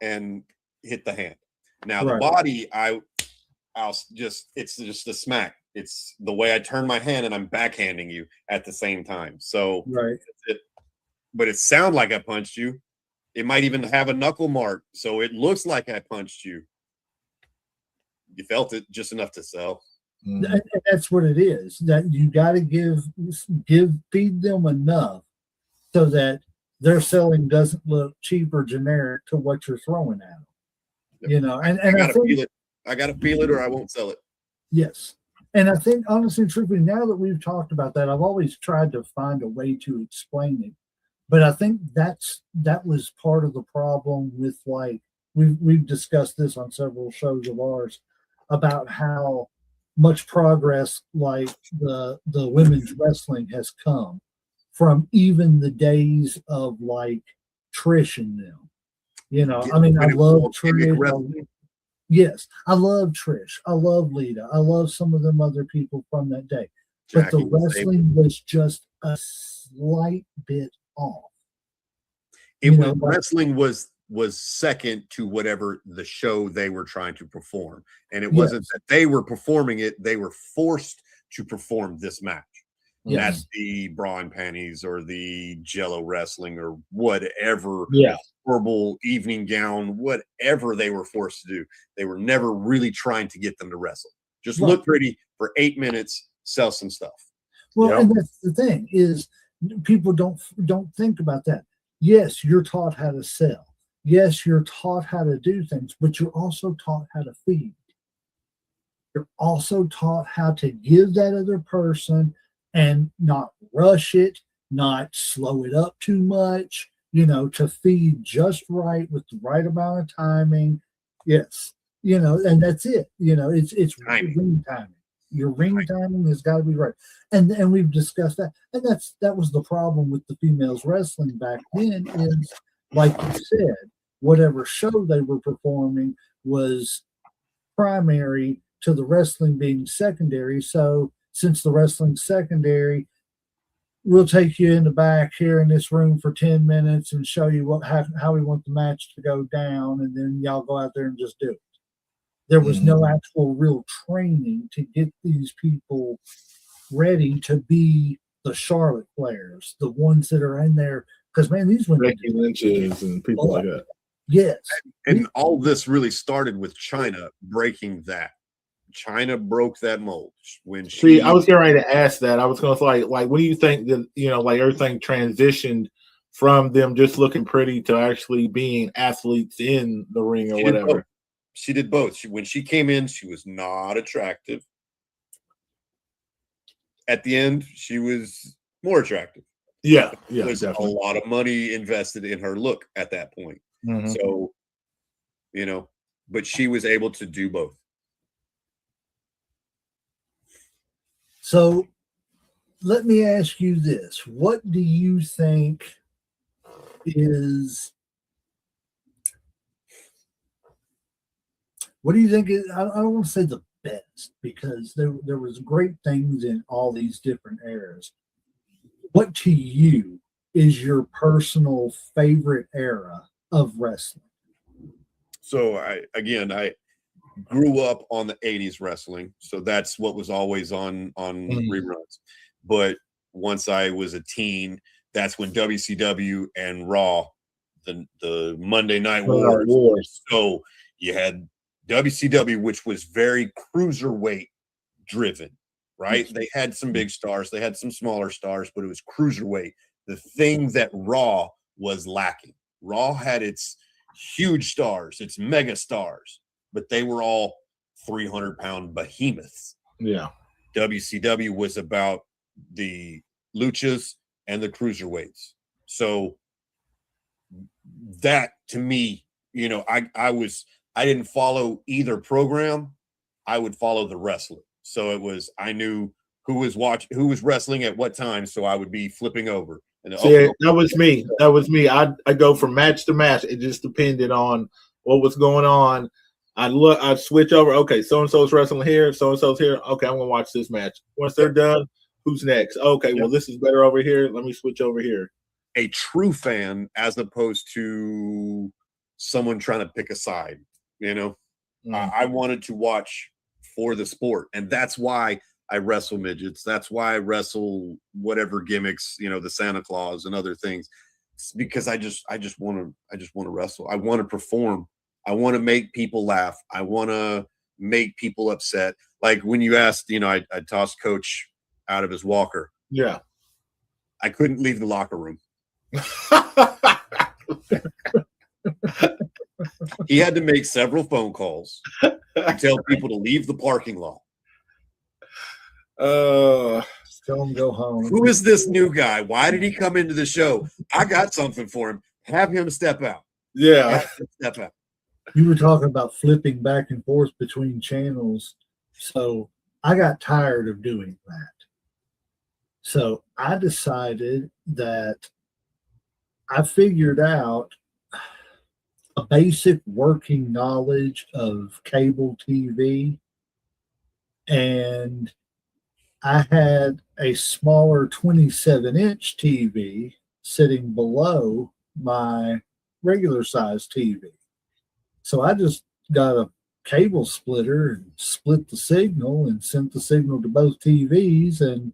hit the hand. Now the body, it's just a smack. It's the way I turn my hand and I'm backhanding you at the same time. So but it sounds like I punched you. It might even have a knuckle mark, so it looks like I punched you. You felt it just enough to sell. And that's what it is. That you got to feed them enough so that their selling doesn't look cheap or generic to what you're throwing at them. And I gotta feel it. I gotta feel it, or I won't sell it. Yes. And I think, honestly, truthfully, now that we've talked about that, I've always tried to find a way to explain it. But I think that was part of the problem with, like, we've discussed this on several shows of ours about how much progress, like the women's wrestling has come from even the days of like Trish and them. I mean, I love Trish. Yes, I love Trish. I love Lita. I love some of them other people from that day. But the wrestling was just a slight bit off. Wrestling was second to whatever the show they were trying to perform. And it wasn't that they were performing it, they were forced to perform this match. That's the bra and panties or the jello wrestling or whatever horrible evening gown, whatever they were forced to do. They were never really trying to get them to wrestle. Just look pretty for 8 minutes, sell some stuff. Well, and that's the thing is people don't think about that. Yes, you're taught how to sell. Yes, you're taught how to do things, but you're also taught how to feed. You're also taught how to give that other person and not rush it, not slow it up too much, to feed just right with the right amount of timing. Yes, and that's it. It's ring timing. Your ring timing has got to be right. And we've discussed that. And that was the problem with the females wrestling back then is, like you said, whatever show they were performing was primary to the wrestling being secondary. So since the wrestling's secondary, we'll take you in the back here in this room for 10 minutes and show you how we want the match to go down, and then y'all go out there and just do it. There was no actual real training to get these people ready to be the Charlotte Flairs, the ones that are in there. Because, man, these women. Becky Lynch's and people like that. Yes. And all this really started with China breaking that. China broke that mold when she. See, I was getting ready to ask that. I was going to say, like, what do you think that like everything transitioned from them just looking pretty to actually being athletes in the ring or whatever? She did both. When she came in, she was not attractive. At the end, she was more attractive. Yeah, there was definitely a lot of money invested in her look at that point. So, but she was able to do both. So let me ask you this. What do you think is I don't want to say the best, because there was great things in all these different eras. What to you is your personal favorite era of wrestling? So I grew up on the 80s wrestling, so that's what was always on reruns. But once I was a teen, that's when WCW and Raw, the Monday Night Wars, were so You had WCW, which was very cruiserweight driven, right? They had some big stars, they had some smaller stars, but it was cruiserweight. The thing that Raw was lacking. Raw had its huge stars, its mega stars, but they were all 300-pound behemoths. Yeah. WCW was about the luchas and the cruiserweights. So that, to me, you know, I didn't follow either program. I would follow the wrestler. So it was, I knew who was wrestling at what time, so I would be flipping over. And that was me. That was me. I go from match to match. It just depended on what was going on. I'd switch over. Okay, so and so's wrestling here, so and so's here. Okay, I'm gonna watch this match. Once they're done, who's next? Okay, well, this is better over here. Let me switch over here. A true fan, as opposed to someone trying to pick a side. You know, I wanted to watch for the sport, and that's why I wrestle midgets. That's why I wrestle whatever gimmicks, you know, the Santa Claus and other things. It's because I just want to wrestle. I want to perform. I want to make people laugh. I want to make people upset. Like when you asked, you know, I tossed Coach out of his walker. Yeah. I couldn't leave the locker room. He had to make several phone calls to tell people to leave the parking lot. Tell him go home. Who is this new guy? Why did he come into the show? I got something for him. Have him step out. Yeah. Step out. You were talking about flipping back and forth between channels. So I got tired of doing that. So I decided that I figured out a basic working knowledge of cable TV, and I had a smaller 27-inch TV sitting below my regular size TV. So I just got a cable splitter and split the signal and sent the signal to both TVs and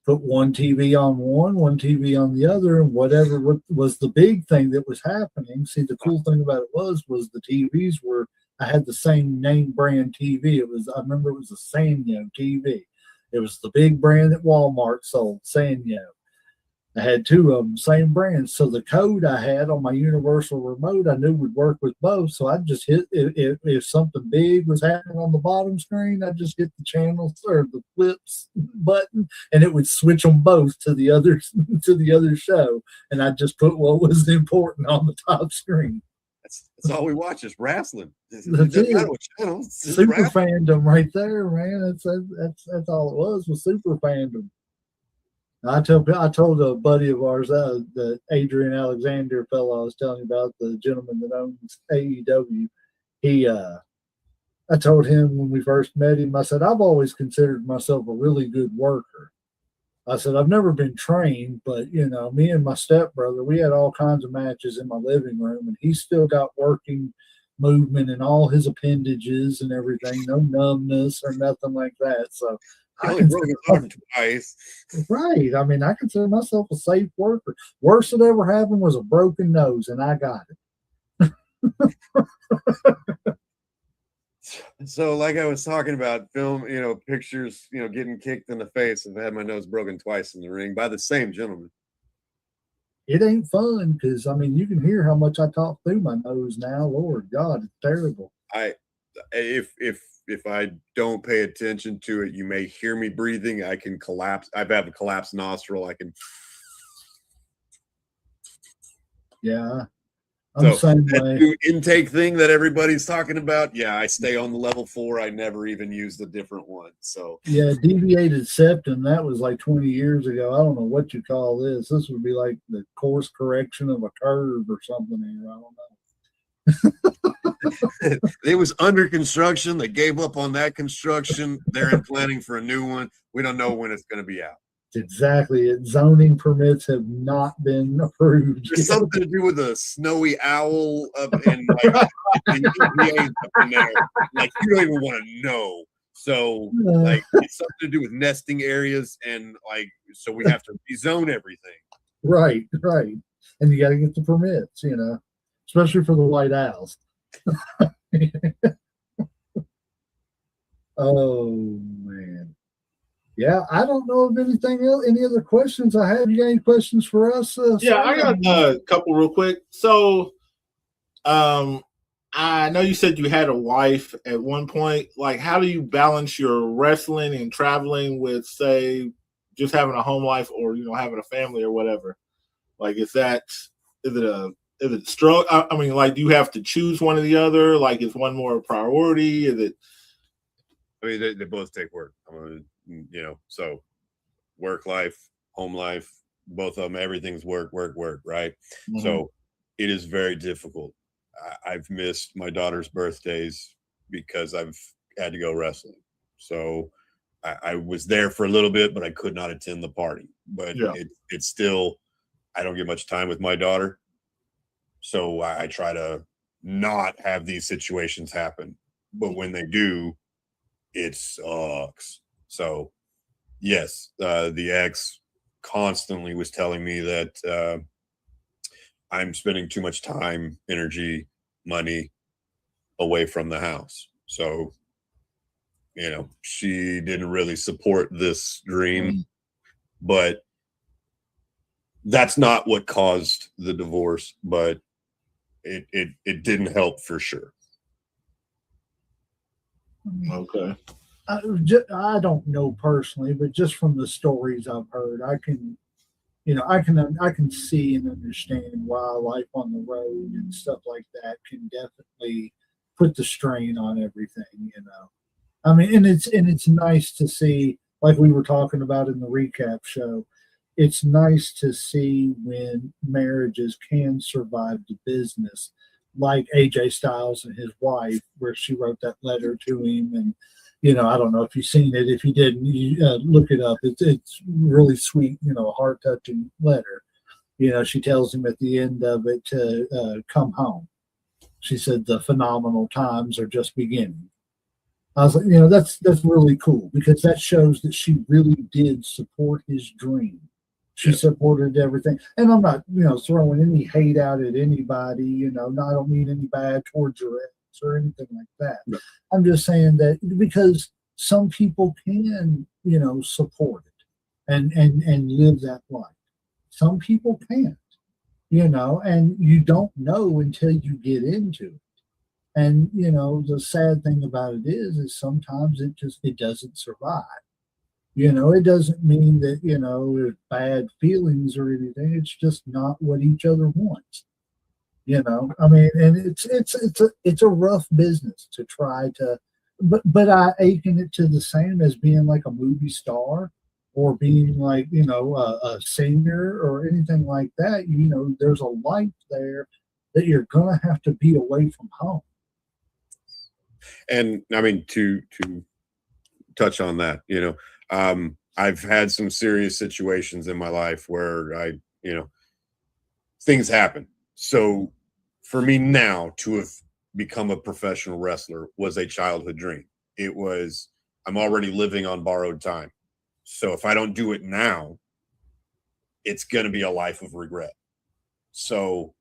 put one TV on one TV on the other, and whatever was the big thing that was happening. See, the cool thing about it was the TVs were, I had the same name brand TV. I remember it was a Sanyo TV. It was the big brand that Walmart sold, Sanyo. I had two of them, same brand. So the code I had on my universal remote, I knew would work with both. So I just hit, if something big was happening on the bottom screen, I just hit the channels or the flips button, and it would switch them both to the other show. And I just put what was important on the top screen. That's all we watch is wrestling. That's it. Channel, super fandom right there, man. That's all it was super fandom. I told a buddy of ours, the Adrian Alexander fellow I was telling you about, the gentleman that owns AEW. I told him when we first met him, I said, I've always considered myself a really good worker. I said, I've never been trained, but, you know, me and my stepbrother, we had all kinds of matches in my living room, and he's still got working movement in all his appendages and everything, no numbness or nothing like that. So I only broke his arm twice. Right. I mean, I consider myself a safe worker. Worst that ever happened was a broken nose, and I got it. So, like I was talking about, film, you know, pictures, you know, getting kicked in the face. I've had my nose broken twice in the ring by the same gentleman. It ain't fun because, I mean, you can hear how much I talk through my nose now. Lord God, it's terrible. If I don't pay attention to it, you may hear me breathing. I can collapse. I have a collapsed nostril. I can. Yeah. I'm the same way. New intake thing that everybody's talking about. Yeah, I stay on the level 4. I never even use the different one. So yeah, deviated septum. That was like 20 years ago. I don't know what you call this. This would be like the course correction of a curve or something here. I don't know. It was under construction. They gave up on that construction. They're in planning for a new one. We don't know when it's going to be out. Exactly. Zoning permits have not been approved. There's something to do with a snowy owl up in like in EPA up in there. Like you don't even want to know. So like it's something to do with nesting areas, and like so we have to rezone everything. Right. And you got to get the permits, you know, especially for the white owls. Oh man. Yeah, I don't know of anything else. Any other questions I have? You got any questions for us? Yeah, I got a couple real quick. So, I know you said you had a wife at one point. Like, how do you balance your wrestling and traveling with, say, just having a home life or having a family or whatever? Like, is it a struggle? I mean, like, do you have to choose one or the other? Like, is one more a priority? Is it? I mean, they both take work. So work life, home life, both of them, everything's work, right? Mhm. So it is very difficult. I've missed my daughter's birthdays because I've had to go wrestling. So I was there for a little bit, but I could not attend the party. But Yeah. it's still, I don't get much time with my daughter. So I try to not have these situations happen. But when they do, it sucks. So yes, the ex constantly was telling me that I'm spending too much time, energy, money away from the house. So, she didn't really support this dream, but that's not what caused the divorce, but it didn't help for sure. Okay. I don't know personally, but just from the stories I've heard, I can see and understand why life on the road and stuff like that can definitely put the strain on everything. I mean, and it's nice to see, like we were talking about in the recap show, it's nice to see when marriages can survive the business, like AJ Styles and his wife, where she wrote that letter to him. And, I don't know if you've seen it. If you didn't, you look it up. It's really sweet, heart touching letter. She tells him at the end of it to come home. She said the phenomenal times are just beginning. I was like, that's really cool because that shows that she really did support his dream. She supported everything, and I'm not, throwing any hate out at anybody. I don't mean any bad towards your ex or anything like that. No. I'm just saying that because some people can, support it and live that life. Some people can't, and you don't know until you get into it. And the sad thing about it is sometimes it doesn't survive. It doesn't mean that there's bad feelings or anything. It's just not what each other wants. I mean, and it's a rough business to try to, but I akin it to the same as being like a movie star or being like a singer or anything like that. There's a life there that you're gonna have to be away from home. And I mean, to touch on that, I've had some serious situations in my life where things happen. So for me now to have become a professional wrestler was a childhood dream. I'm already living on borrowed time. So if I don't do it now, it's going to be a life of regret. So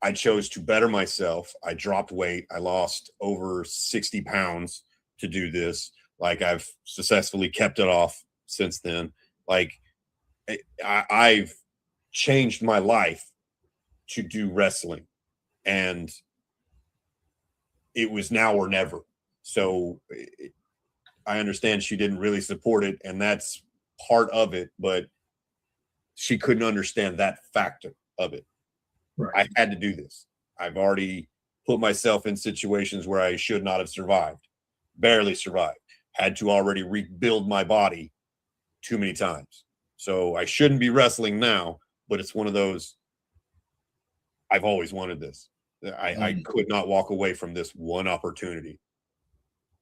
I chose to better myself. I dropped weight. I lost over 60 pounds to do this. Like, I've successfully kept it off since then. Like, I've changed my life to do wrestling, and it was now or never. So I understand she didn't really support it, and that's part of it, but she couldn't understand that factor of it. Right. I had to do this. I've already put myself in situations where I should not have survived, barely survived, had to already rebuild my body too many times. So I shouldn't be wrestling now, but it's one of those, I've always wanted this. I could not walk away from this one opportunity.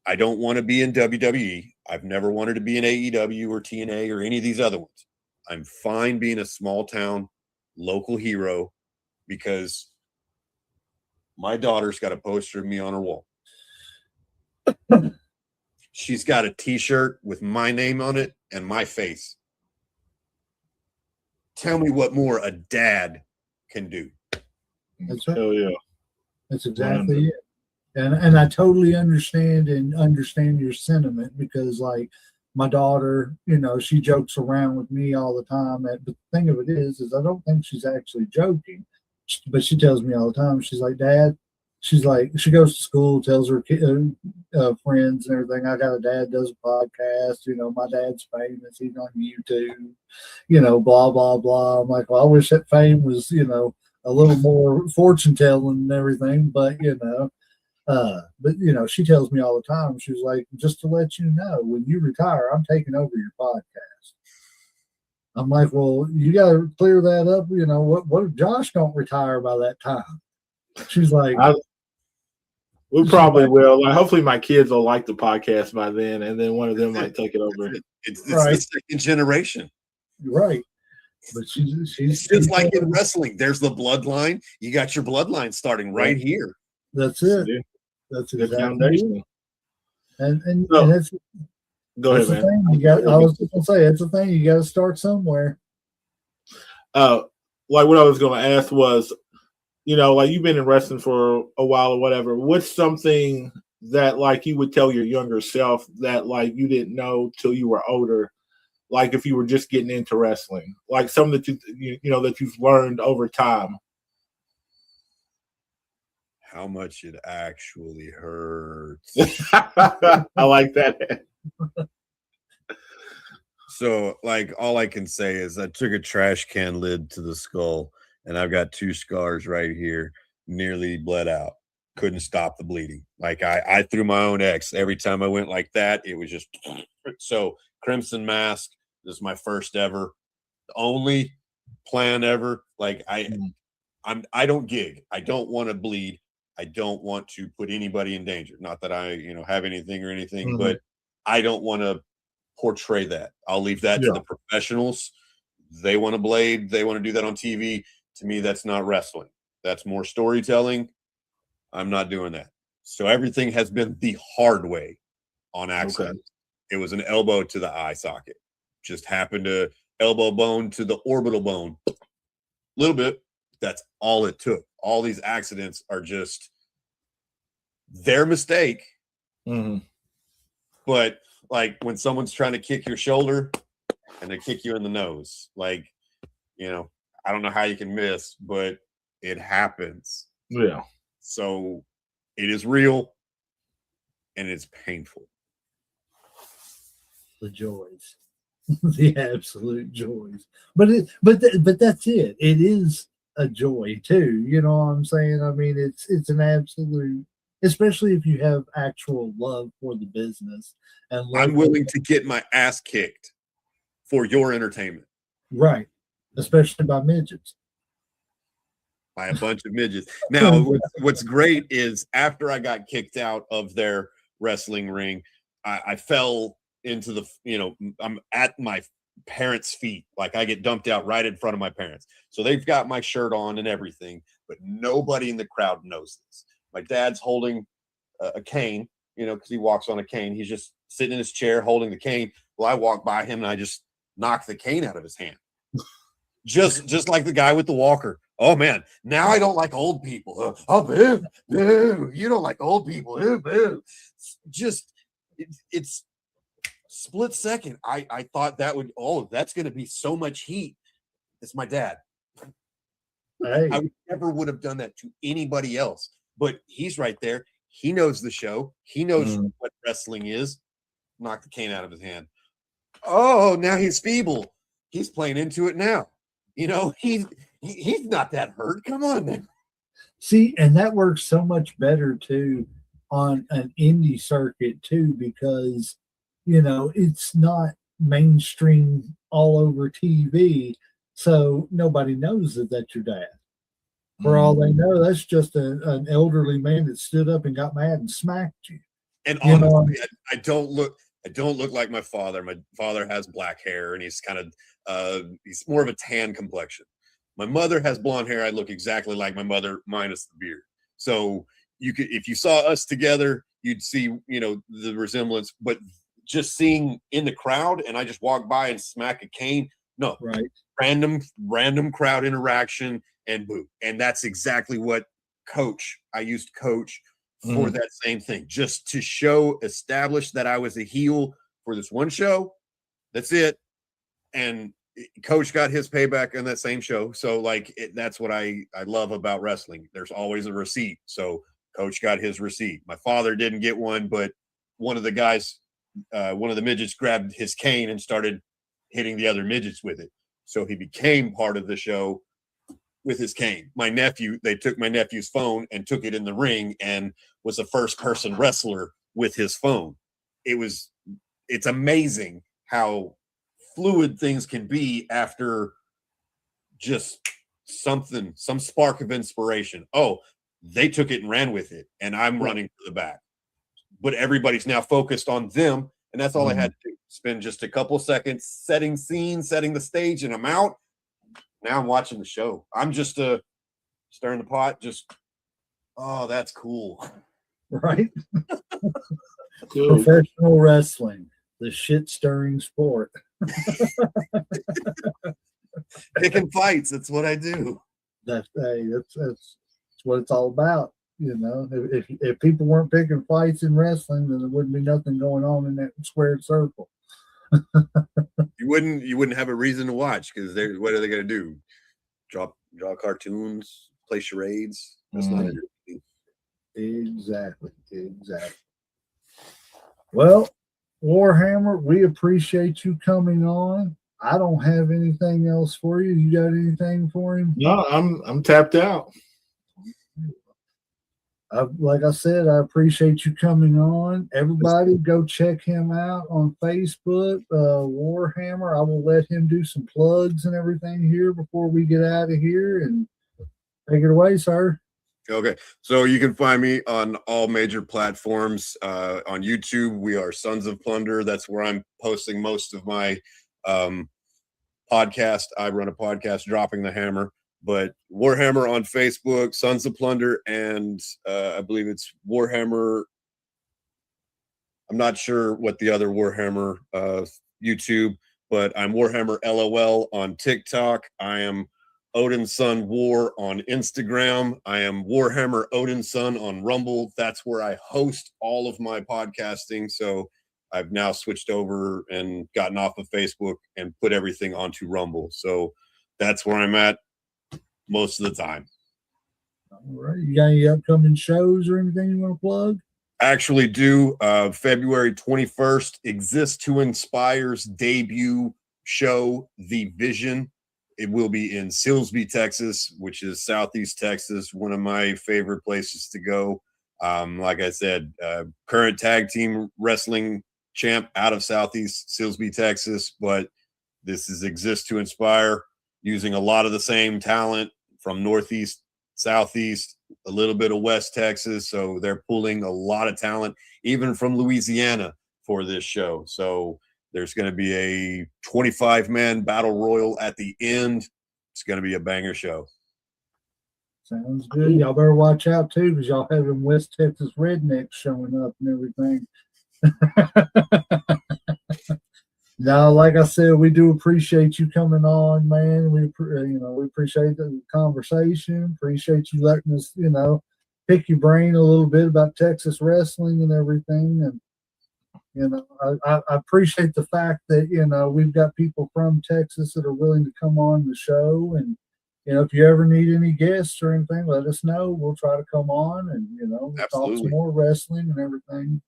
I don't want to be in WWE. I've never wanted to be in AEW or TNA or any of these other ones. I'm fine being a small town local hero because my daughter's got a poster of me on her wall. She's got a t-shirt with my name on it and my face. Tell me what more a dad can do. That's right. Hell yeah. That's exactly it. And I totally understand your sentiment because like my daughter, she jokes around with me all the time. But the thing of it is I don't think she's actually joking. But she tells me all the time, she's like, Dad, she's like, she goes to school, tells her friends and everything. I got a dad does a podcast. My dad's famous. He's on YouTube. Blah blah blah. I'm like, well, I wish that fame was, a little more fortune telling and everything. But she tells me all the time. She's like, just to let you know, when you retire, I'm taking over your podcast. I'm like, well, you got to clear that up. What if Josh don't retire by that time? She's like, we probably will. Like, hopefully, my kids will like the podcast by then, and then one of them might take it over. It's right. The second generation, right? But she's just like in wrestling. There's the bloodline. You got your bloodline starting right here. That's it. Yeah. That's good exactly foundation. And that's go ahead, man. Thing you got. I was just gonna say it's a thing you got to start somewhere. Like what I was gonna ask was, like you've been in wrestling for a while or whatever. What's something that like you would tell your younger self that like you didn't know till you were older? Like if you were just getting into wrestling, like something that that you've learned over time. How much it actually hurts. I like that. So, like, all I can say is I took a trash can lid to the skull, and I've got 2 scars right here, nearly bled out. Couldn't stop the bleeding. Like, I threw my own X. Every time I went like that, it was just so Crimson Mask. This is my first ever, only plan ever. Like, I don't gig. I don't want to bleed. I don't want to put anybody in danger. Not that I, have anything or anything, but I don't want to portray that. I'll leave that to the professionals. They want to blade. They want to do that on TV. To me, that's not wrestling. That's more storytelling. I'm not doing that. So everything has been the hard way on accident. Okay. It was an elbow to the eye socket. Just happened to elbow bone to the orbital bone. A little bit. That's all it took. All these accidents are just their mistake. Mm-hmm. But like when someone's trying to kick your shoulder and they kick you in the nose, like, I don't know how you can miss, but it happens. Yeah. So it is real and it's painful. The joys. The absolute joys. But that's it. It is a joy too. You know what I'm saying? I mean, it's an absolute, especially if you have actual love for the business. And I'm willing to get my ass kicked for your entertainment. Right. Especially by midgets. By a bunch of midgets. Now, what's great is after I got kicked out of their wrestling ring, I fell into the, I'm at my parents' feet. Like I get dumped out right in front of my parents. So they've got my shirt on and everything, but nobody in the crowd knows this. My dad's holding a cane, because he walks on a cane. He's just sitting in his chair holding the cane. Well, I walk by him and I just knock the cane out of his hand. Just like the guy with the walker. Oh man, now I don't like old people. Oh, boo, boo. You don't like old people. Boo, boo. Just it's split second. I thought that would, that's going to be so much heat. It's my dad. Hey. I never would have done that to anybody else, but he's right there. He knows the show. He knows what wrestling is. Knock the cane out of his hand. Oh, now he's feeble. He's playing into it now. He's not that hurt. Come on, man. See, and that works so much better too on an indie circuit too, because it's not mainstream all over TV, so nobody knows that that's your dad. For all they know, that's just an elderly man that stood up and got mad and smacked you. And honestly, I don't look like my father. My father has black hair, and he's kind of he's more of a tan complexion. My mother has blonde hair. I look exactly like my mother, minus the beard. So if you saw us together, you'd see the resemblance. But just seeing in the crowd, and I just walk by and smack a cane. No, right? Random crowd interaction and boo. And that's exactly what I used coach for that same thing, just to establish that I was a heel for this one show. That's it. And Coach got his payback on that same show. So like that's what I love about wrestling. There's always a receipt. So Coach got his receipt. My father didn't get one, but one of the guys, one of the midgets grabbed his cane and started hitting the other midgets with it. So he became part of the show with his cane. My nephew, they took my nephew's phone and took it in the ring and was a first person wrestler with his phone. It's amazing how fluid things can be after just some spark of inspiration. Oh, they took it and ran with it, and I'm running to the back. But everybody's now focused on them, and that's all I had to do. Spend just a couple seconds setting scenes, setting the stage, and I'm out. Now I'm watching the show. I'm just stirring the pot. Oh, that's cool. Right? Cool. Professional wrestling, the shit stirring sport. Picking fights. That's what I do. That's what it's all about. You know, if people weren't picking fights in wrestling, then there wouldn't be nothing going on in that squared circle. You wouldn't have a reason to watch, because what are they going to do? Draw cartoons, play charades? That's not it. Exactly. Well, Warhammer, we appreciate you coming on. I don't have anything else for you. You got anything for him? No, I'm tapped out. Like I said, I appreciate you coming on. Everybody, go check him out on Facebook, Warhammer. I will let him do some plugs and everything here before we get out of here. And take it away, sir. Okay, so you can find me on all major platforms. On YouTube, we are Sons of Plunder. That's where I'm posting most of my podcast. I run a podcast, Dropping the Hammer. But Warhammer on Facebook, Sons of Plunder, and I believe it's Warhammer. I'm not sure what the other Warhammer YouTube, but I'm Warhammer LOL on TikTok. I am Odin's Son War on Instagram. I am Warhammer Odin's Son on Rumble. That's where I host all of my podcasting. So I've now switched over and gotten off of Facebook and put everything onto Rumble. So that's where I'm at most of the time. All right. You got any upcoming shows or anything you want to plug? Actually do. February 21st, Exist to Inspire's debut show, The Vision. It will be in Silsbee, Texas, which is Southeast Texas, one of my favorite places to go. Like I said, current tag team wrestling champ out of Southeast Silsbee, Texas, but this is Exist to Inspire, using a lot of the same talent from Northeast, Southeast, a little bit of West Texas. So they're pulling a lot of talent, even from Louisiana, for this show. So there's going to be a 25-man battle royal at the end. It's going to be a banger show. Sounds good. Y'all better watch out too, because y'all have them West Texas rednecks showing up and everything. Now, like I said, we do appreciate you coming on, man. We appreciate the conversation. Appreciate you letting us, pick your brain a little bit about Texas wrestling and everything. And I appreciate the fact that we've got people from Texas that are willing to come on the show. And if you ever need any guests or anything, let us know. We'll try to come on and we'll talk some more wrestling and everything.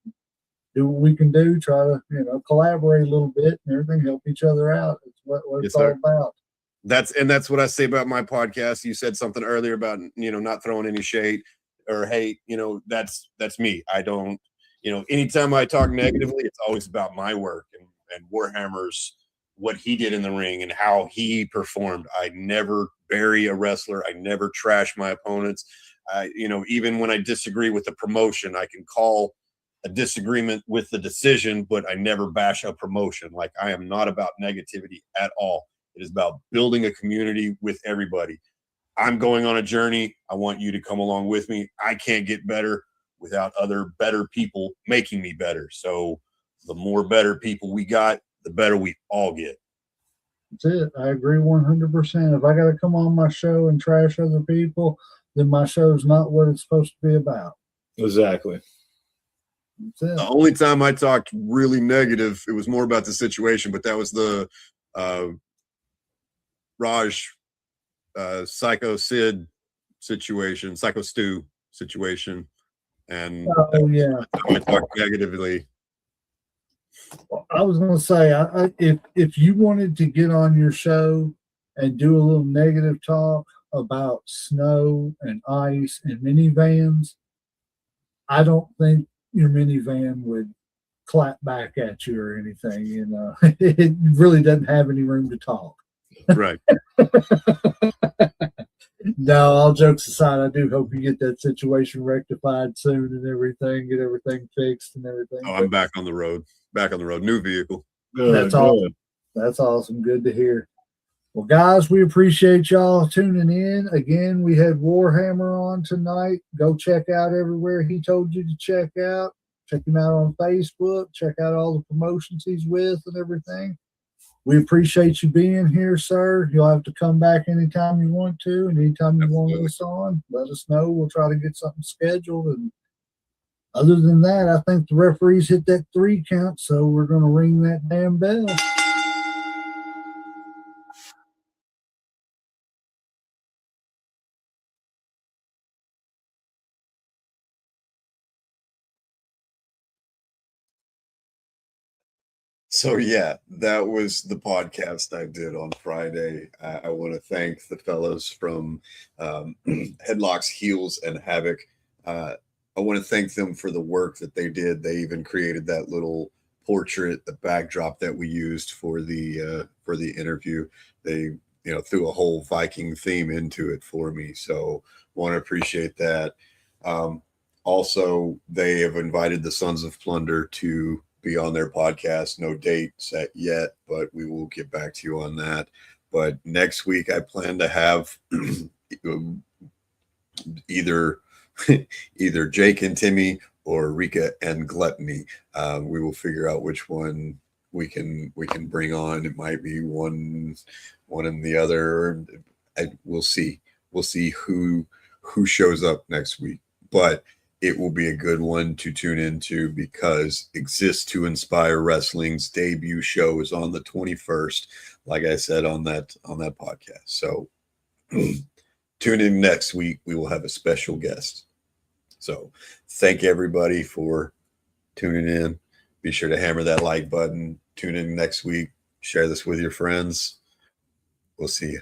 Do what we can do, try to, collaborate a little bit and everything, help each other out. It's what it's all about. That's what I say about my podcast. You said something earlier about, not throwing any shade or hate, that's me. I don't, anytime I talk negatively, it's always about my work and Warhammer's, what he did in the ring and how he performed. I never bury a wrestler. I never trash my opponents. Even when I disagree with the promotion, I can call a disagreement with the decision, but I never bash a promotion. Like, I am not about negativity at all. It is about building a community with everybody. I'm going on a journey. I want you to come along with me. I can't get better without other better people making me better. So the more better people we got, the better we all get. That's it. I agree 100%. If I got to come on my show and trash other people, then my show's not what it's supposed to be about. Exactly. The only time I talked really negative, it was more about the situation, but that was the Raj Psycho Sid situation, Psycho Stu situation. And Oh yeah, I talked negatively. I was going to say, if you wanted to get on your show and do a little negative talk about snow and ice and minivans, I don't think your minivan would clap back at you or anything. You know, it really doesn't have any room to talk. Right. No, all jokes aside, I do hope you get that situation rectified soon and everything, get everything fixed and everything. Oh, I'm back on the road. Back on the road. New vehicle. Good, That's good. awesome. That's awesome. Good to hear. Well, guys, we appreciate y'all tuning in. Again, we had Warhammer on tonight. Go check out everywhere he told you to check out. Check him out on Facebook. Check out all the promotions he's with and everything. We appreciate you being here, sir. You'll have to come back anytime you want to, and anytime you want us on, let us know. We'll try to get something scheduled. And other than that, I think the referees hit that 3 count, so we're going to ring that damn bell. So yeah, that was the podcast I did on Friday. I want to thank the fellows from Headlocks Heels and Havoc. I want to thank them for the work that they did. They even created that little portrait, the backdrop that we used for the interview. They threw a whole Viking theme into it for me. So want to appreciate that. Also, they have invited the Sons of Plunder to be on their podcast. No date set yet, but we will get back to you on that. But next week, I plan to have either Jake and Timmy or Rika and Gluttony. We will figure out which one we can bring on. It might be one and the other. We'll see. We'll see who shows up next week. But it will be a good one to tune into because Exist to Inspire Wrestling's debut show is on the 21st, like I said on that podcast. So tune in next week. We will have a special guest. So thank everybody for tuning in. Be sure to hammer that like button. Tune in next week. Share this with your friends. We'll see you.